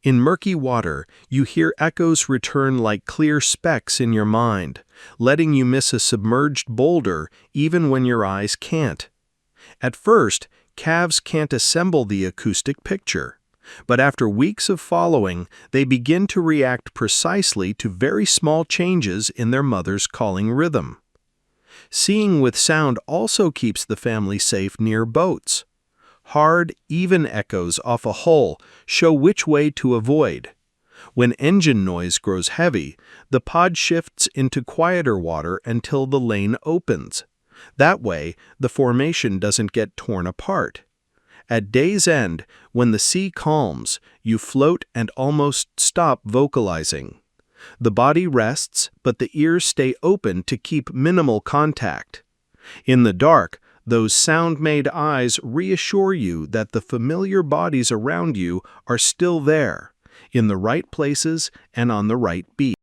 In murky water, you hear echoes return like clear specks in your mind, letting you miss a submerged boulder even when your eyes can't. At first, calves can't assemble the acoustic picture. But after weeks of following, they begin to react precisely to very small changes in their mother's calling rhythm. Seeing with sound also keeps the family safe near boats. Hard, even echoes off a hull show which way to avoid. When engine noise grows heavy, the pod shifts into quieter water until the lane opens. That way, the formation doesn't get torn apart. At day's end, when the sea calms, you float and almost stop vocalizing. The body rests, but the ears stay open to keep minimal contact. In the dark, those sound-made eyes reassure you that the familiar bodies around you are still there, in the right places and on the right beat.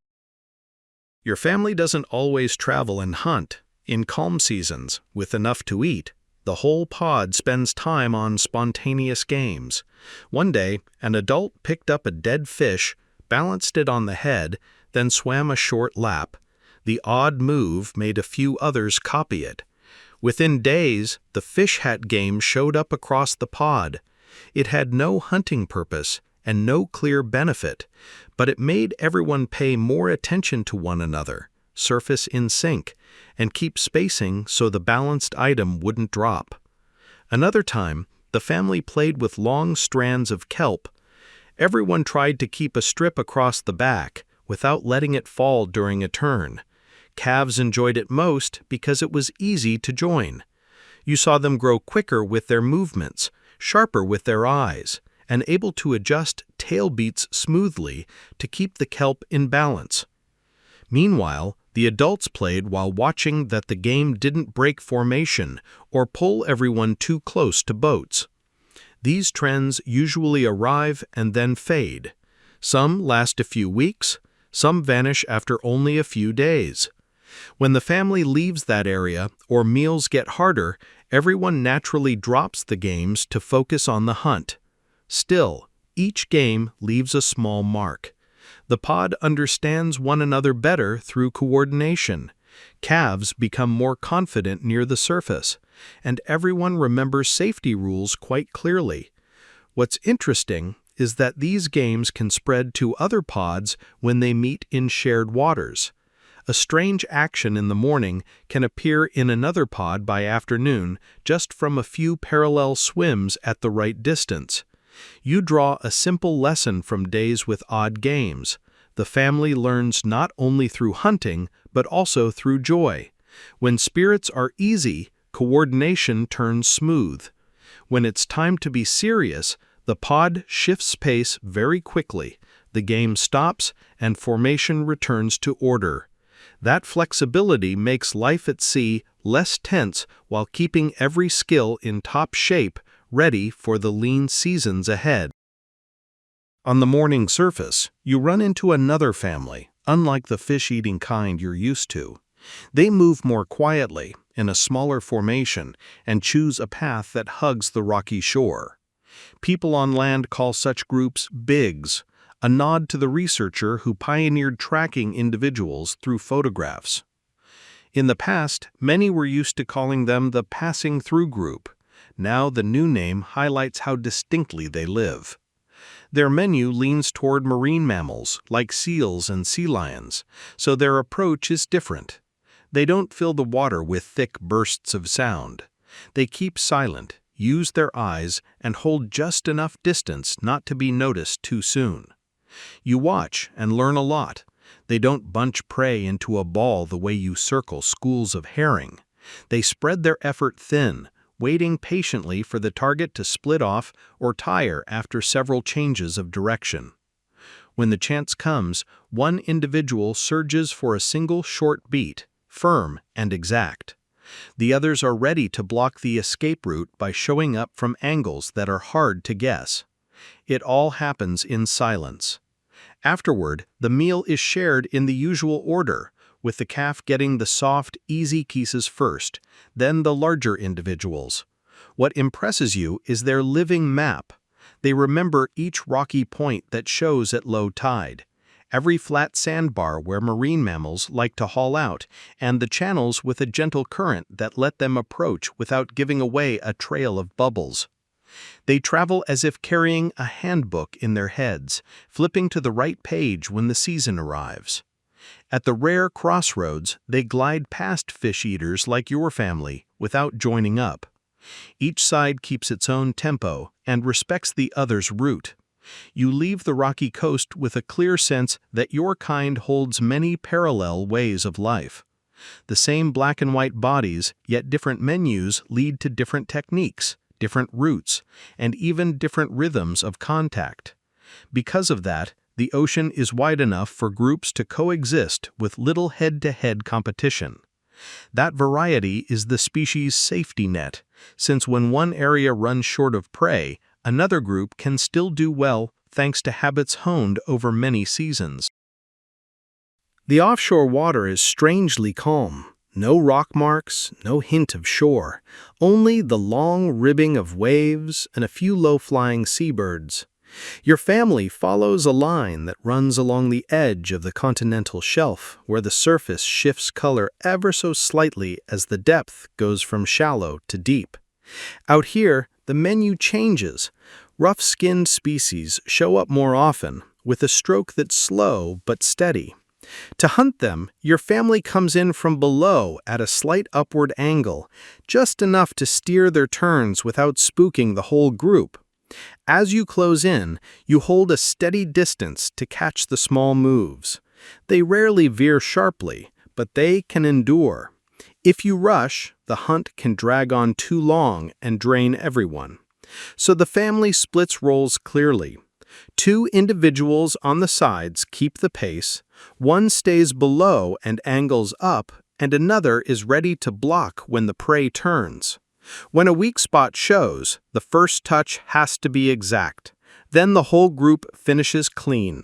Your family doesn't always travel and hunt. In calm seasons, with enough to eat, the whole pod spends time on spontaneous games. One day, an adult picked up a dead fish, balanced it on the head, then swam a short lap. The odd move made a few others copy it. Within days, the fish hat game showed up across the pod. It had no hunting purpose and no clear benefit, but it made everyone pay more attention to one another, surface in sync, and keep spacing so the balanced item wouldn't drop. Another time, the family played with long strands of kelp. Everyone tried to keep a strip across the back without letting it fall during a turn. Calves enjoyed it most because it was easy to join. You saw them grow quicker with their movements, sharper with their eyes, and able to adjust tail beats smoothly to keep the kelp in balance. Meanwhile, the adults played while watching that the game didn't break formation or pull everyone too close to boats. These trends usually arrive and then fade. Some last a few weeks, some vanish after only a few days. When the family leaves that area or meals get harder, everyone naturally drops the games to focus on the hunt. Still, each game leaves a small mark. The pod understands one another better through coordination. Calves become more confident near the surface, and everyone remembers safety rules quite clearly. What's interesting is that these games can spread to other pods when they meet in shared waters. A strange action in the morning can appear in another pod by afternoon just from a few parallel swims at the right distance. You draw a simple lesson from days with odd games. The family learns not only through hunting, but also through joy. When spirits are easy, coordination turns smooth. When it's time to be serious, the pod shifts pace very quickly. The game stops, and formation returns to order. That flexibility makes life at sea less tense while keeping every skill in top shape, ready for the lean seasons ahead. On the morning surface, you run into another family, unlike the fish-eating kind you're used to. They move more quietly, in a smaller formation, and choose a path that hugs the rocky shore. People on land call such groups bigs, a nod to the researcher who pioneered tracking individuals through photographs. In the past, many were used to calling them the passing-through group. Now the new name highlights how distinctly they live. Their menu leans toward marine mammals, like seals and sea lions, so their approach is different. They don't fill the water with thick bursts of sound. They keep silent, use their eyes, and hold just enough distance not to be noticed too soon. You watch and learn a lot. They don't bunch prey into a ball the way you circle schools of herring. They spread their effort thin, waiting patiently for the target to split off or tire after several changes of direction. When the chance comes, one individual surges for a single short beat, firm and exact. The others are ready to block the escape route by showing up from angles that are hard to guess. It all happens in silence. Afterward, the meal is shared in the usual order, with the calf getting the soft, easy pieces first, then the larger individuals. What impresses you is their living map. They remember each rocky point that shows at low tide. every flat sandbar where marine mammals like to haul out, and the channels with a gentle current that let them approach without giving away a trail of bubbles. They travel as if carrying a handbook in their heads, flipping to the right page when the season arrives. At the rare crossroads, they glide past fish eaters like your family without joining up. Each side keeps its own tempo and respects the other's route. You leave the rocky coast with a clear sense that your kind holds many parallel ways of life. The same black and white bodies, yet different menus lead to different techniques, different routes, and even different rhythms of contact. Because of that, the ocean is wide enough for groups to coexist with little head-to-head competition. That variety is the species' safety net, since when one area runs short of prey, another group can still do well thanks to habits honed over many seasons. The offshore water is strangely calm. No rock marks, no hint of shore, only the long ribbing of waves and a few low-flying seabirds. Your family follows a line that runs along the edge of the continental shelf, where the surface shifts color ever so slightly as the depth goes from shallow to deep. Out here, the menu changes. Rough-skinned species show up more often, with a stroke that's slow but steady. To hunt them, your family comes in from below at a slight upward angle, just enough to steer their turns without spooking the whole group. As you close in, you hold a steady distance to catch the small moves. They rarely veer sharply, but they can endure. If you rush, the hunt can drag on too long and drain everyone. So the family splits roles clearly. 2 individuals on the sides keep the pace, one stays below and angles up, and another is ready to block when the prey turns. When a weak spot shows, the first touch has to be exact. Then the whole group finishes clean.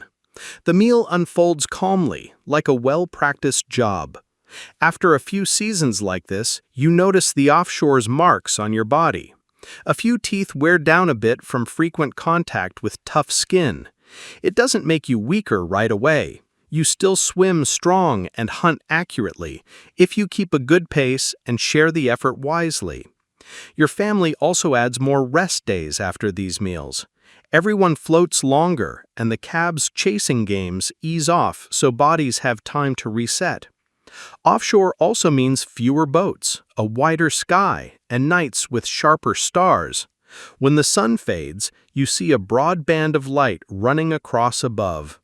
The meal unfolds calmly, like a well-practiced job. After a few seasons like this, you notice the offshore's marks on your body. A few teeth wear down a bit from frequent contact with tough skin. It doesn't make you weaker right away. You still swim strong and hunt accurately if you keep a good pace and share the effort wisely. Your family also adds more rest days after these meals. Everyone floats longer, and the calves' chasing games ease off so bodies have time to reset. Offshore also means fewer boats, a wider sky, and nights with sharper stars. When the sun fades, you see a broad band of light running across above.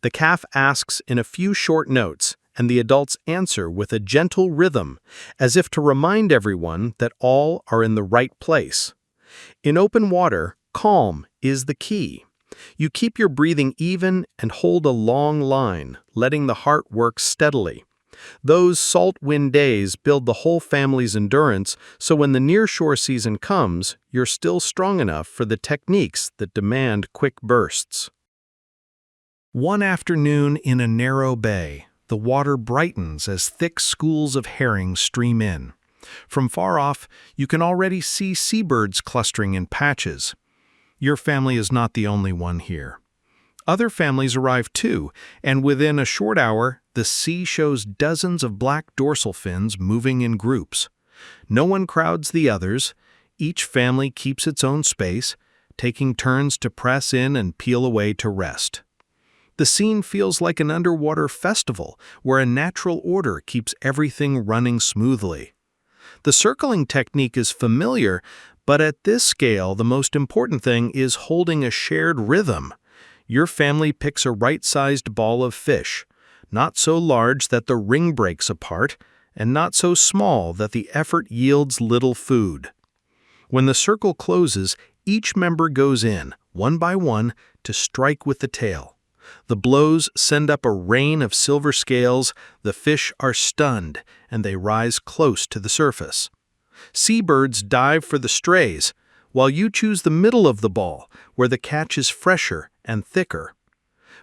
The calf asks in a few short notes, and the adults answer with a gentle rhythm, as if to remind everyone that all are in the right place. In open water, calm is the key. You keep your breathing even and hold a long line, letting the heart work steadily. Those salt wind days build the whole family's endurance, so when the nearshore season comes, you're still strong enough for the techniques that demand quick bursts. One afternoon in a narrow bay, the water brightens as thick schools of herring stream in. From far off, you can already see seabirds clustering in patches. Your family is not the only one here. Other families arrive too, and within a short hour, the sea shows dozens of black dorsal fins moving in groups. No one crowds the others. Each family keeps its own space, taking turns to press in and peel away to rest. The scene feels like an underwater festival where a natural order keeps everything running smoothly. The circling technique is familiar, but at this scale, the most important thing is holding a shared rhythm. Your family picks a right-sized ball of fish, not so large that the ring breaks apart, and not so small that the effort yields little food. When the circle closes, each member goes in, one by one, to strike with the tail. The blows send up a rain of silver scales, the fish are stunned, and they rise close to the surface. Seabirds dive for the strays, while you choose the middle of the ball, where the catch is fresher and thicker.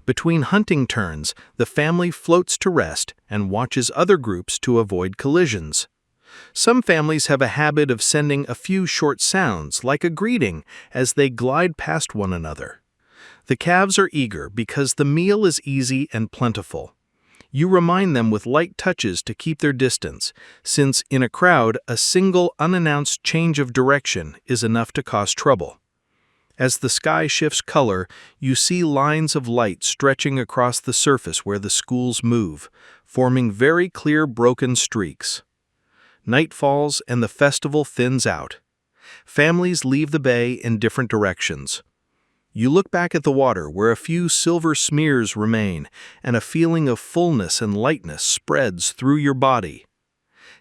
Between hunting turns, the family floats to rest and watches other groups to avoid collisions. Some families have a habit of sending a few short sounds, like a greeting, as they glide past one another. The calves are eager because the meal is easy and plentiful. You remind them with light touches to keep their distance, since in a crowd, a single unannounced change of direction is enough to cause trouble. As the sky shifts color, you see lines of light stretching across the surface where the schools move, forming very clear broken streaks. Night falls and the festival thins out. Families leave the bay in different directions. You look back at the water where a few silver smears remain, and a feeling of fullness and lightness spreads through your body.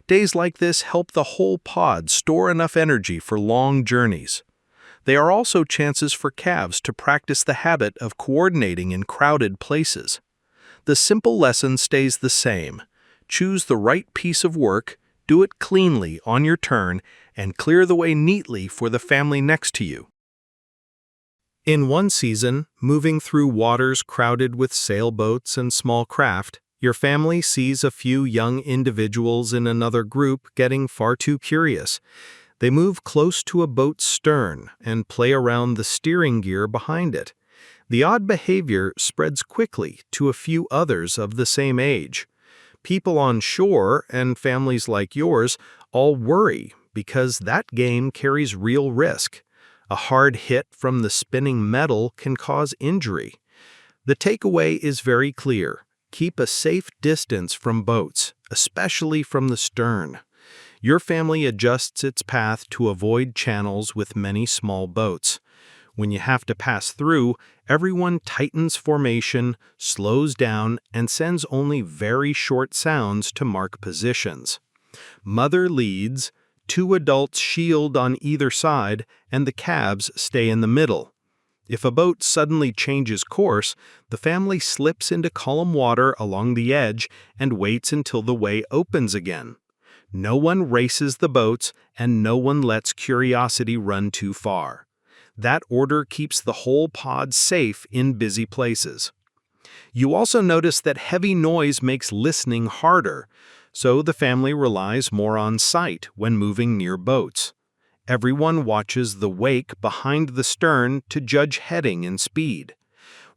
Days like this help the whole pod store enough energy for long journeys. They are also chances for calves to practice the habit of coordinating in crowded places. The simple lesson stays the same. Choose the right piece of work, do it cleanly on your turn, and clear the way neatly for the family next to you. In one season, moving through waters crowded with sailboats and small craft, your family sees a few young individuals in another group getting far too curious. They move close to a boat's stern and play around the steering gear behind it. The odd behavior spreads quickly to a few others of the same age. People on shore and families like yours all worry because that game carries real risk. A hard hit from the spinning metal can cause injury. The takeaway is very clear. Keep a safe distance from boats, especially from the stern. Your family adjusts its path to avoid channels with many small boats. When you have to pass through, everyone tightens formation, slows down, and sends only very short sounds to mark positions. Mother leads, 2 adults shield on either side, and the calves stay in the middle. If a boat suddenly changes course, the family slips into calm water along the edge and waits until the way opens again. No one races the boats, and no one lets curiosity run too far. That order keeps the whole pod safe in busy places. You also notice that heavy noise makes listening harder, so the family relies more on sight when moving near boats. Everyone watches the wake behind the stern to judge heading and speed.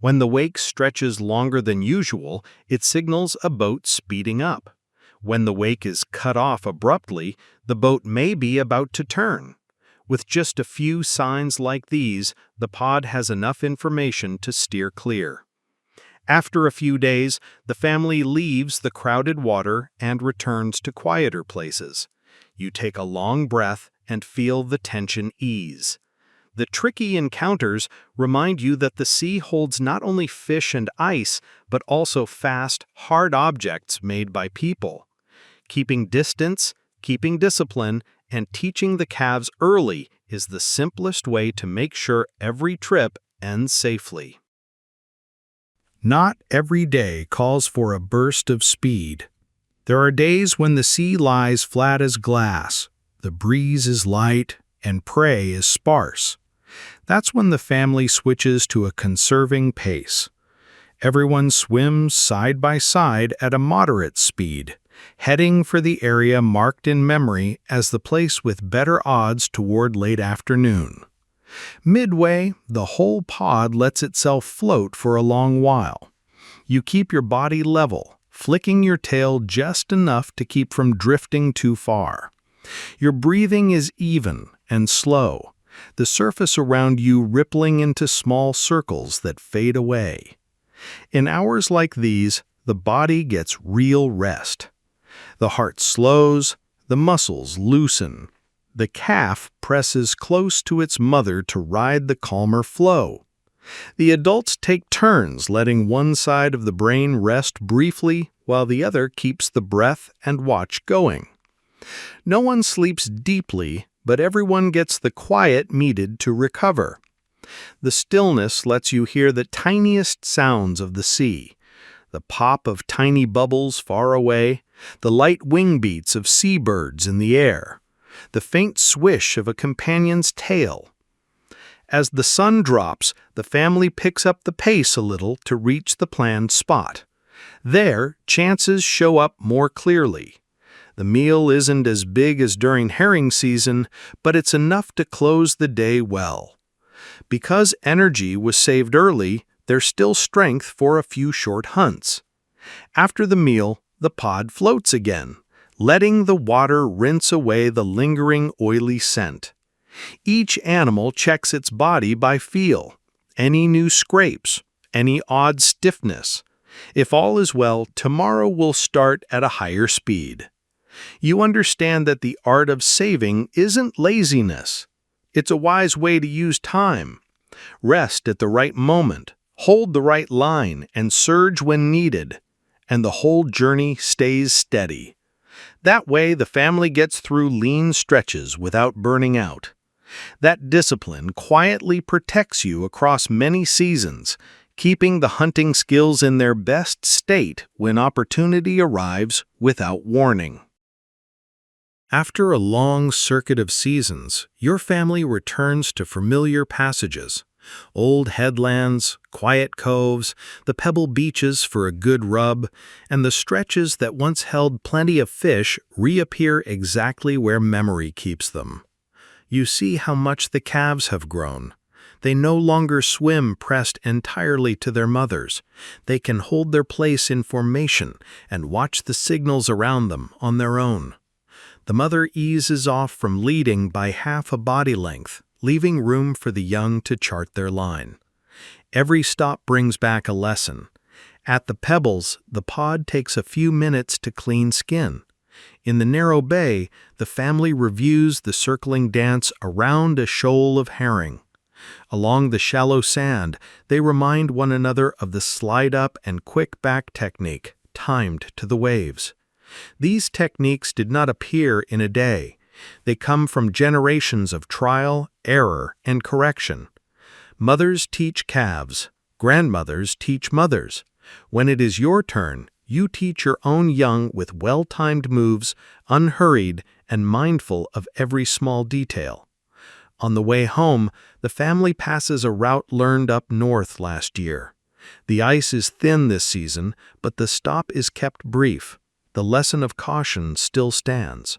When the wake stretches longer than usual, it signals a boat speeding up. When the wake is cut off abruptly, the boat may be about to turn. With just a few signs like these, the pod has enough information to steer clear. After a few days, the family leaves the crowded water and returns to quieter places. You take a long breath and feel the tension ease. The tricky encounters remind you that the sea holds not only fish and ice, but also fast, hard objects made by people. Keeping distance, keeping discipline, and teaching the calves early is the simplest way to make sure every trip ends safely. Not every day calls for a burst of speed. There are days when the sea lies flat as glass, the breeze is light, and prey is sparse. That's when the family switches to a conserving pace. Everyone swims side by side at a moderate speed, heading for the area marked in memory as the place with better odds toward late afternoon. Midway, the whole pod lets itself float for a long while. You keep your body level, flicking your tail just enough to keep from drifting too far. Your breathing is even and slow, the surface around you rippling into small circles that fade away. In hours like these, the body gets real rest. The heart slows, the muscles loosen. The calf presses close to its mother to ride the calmer flow. The adults take turns letting one side of the brain rest briefly while the other keeps the breath and watch going. No one sleeps deeply, but everyone gets the quiet needed to recover. The stillness lets you hear the tiniest sounds of the sea, the pop of tiny bubbles far away, the light wing beats of seabirds in the air, the faint swish of a companion's tail. As the sun drops, the family picks up the pace a little to reach the planned spot. There, chances show up more clearly. The meal isn't as big as during herring season, but it's enough to close the day well. Because energy was saved early, there's still strength for a few short hunts. After the meal, the pod floats again, letting the water rinse away the lingering oily scent. Each animal checks its body by feel. Any new scrapes, any odd stiffness. If all is well, tomorrow will start at a higher speed. You understand that the art of saving isn't laziness. It's a wise way to use time. Rest at the right moment, hold the right line, and surge when needed. And the whole journey stays steady. That way, the family gets through lean stretches without burning out. That discipline quietly protects you across many seasons, keeping the hunting skills in their best state when opportunity arrives without warning. After a long circuit of seasons, your family returns to familiar passages. Old headlands, quiet coves, the pebble beaches for a good rub, and the stretches that once held plenty of fish reappear exactly where memory keeps them. You see how much the calves have grown. They no longer swim pressed entirely to their mothers. They can hold their place in formation and watch the signals around them on their own. The mother eases off from leading by half a body length, leaving room for the young to chart their line. Every stop brings back a lesson. At the pebbles, the pod takes a few minutes to clean skin. In the narrow bay, the family reviews the circling dance around a shoal of herring. Along the shallow sand, they remind one another of the slide-up and quick-back technique, timed to the waves. These techniques did not appear in a day. They come from generations of trial, error, and correction. Mothers teach calves. Grandmothers teach mothers. When it is your turn, you teach your own young with well-timed moves, unhurried, and mindful of every small detail. On the way home, the family passes a route learned up north last year. The ice is thin this season, but the stop is kept brief. The lesson of caution still stands.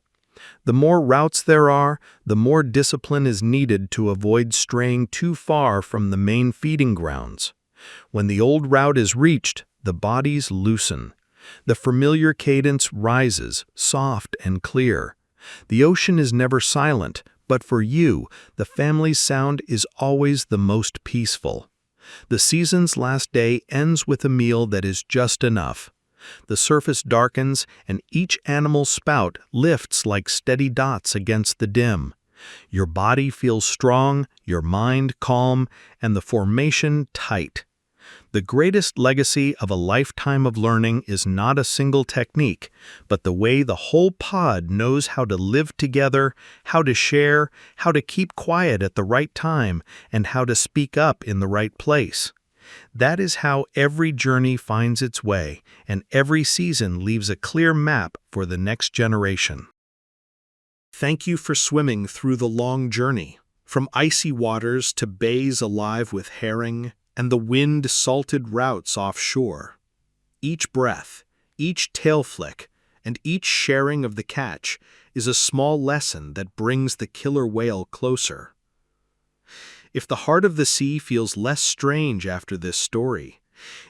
The more routes there are, the more discipline is needed to avoid straying too far from the main feeding grounds. When the old route is reached, the bodies loosen. The familiar cadence rises, soft and clear. The ocean is never silent, but for you, the family's sound is always the most peaceful. The season's last day ends with a meal that is just enough. The surface darkens, and each animal's spout lifts like steady dots against the dim. Your body feels strong, your mind calm, and the formation tight. The greatest legacy of a lifetime of learning is not a single technique, but the way the whole pod knows how to live together, how to share, how to keep quiet at the right time, and how to speak up in the right place. That is how every journey finds its way, and every season leaves a clear map for the next generation. Thank you for swimming through the long journey, from icy waters to bays alive with herring, and the wind-salted routes offshore. Each breath, each tail flick, and each sharing of the catch is a small lesson that brings the killer whale closer. If the heart of the sea feels less strange after this story,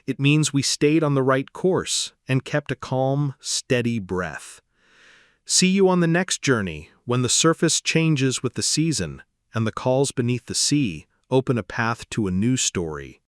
it means we stayed on the right course and kept a calm, steady breath. See you on the next journey, when the surface changes with the season and the calls beneath the sea open a path to a new story.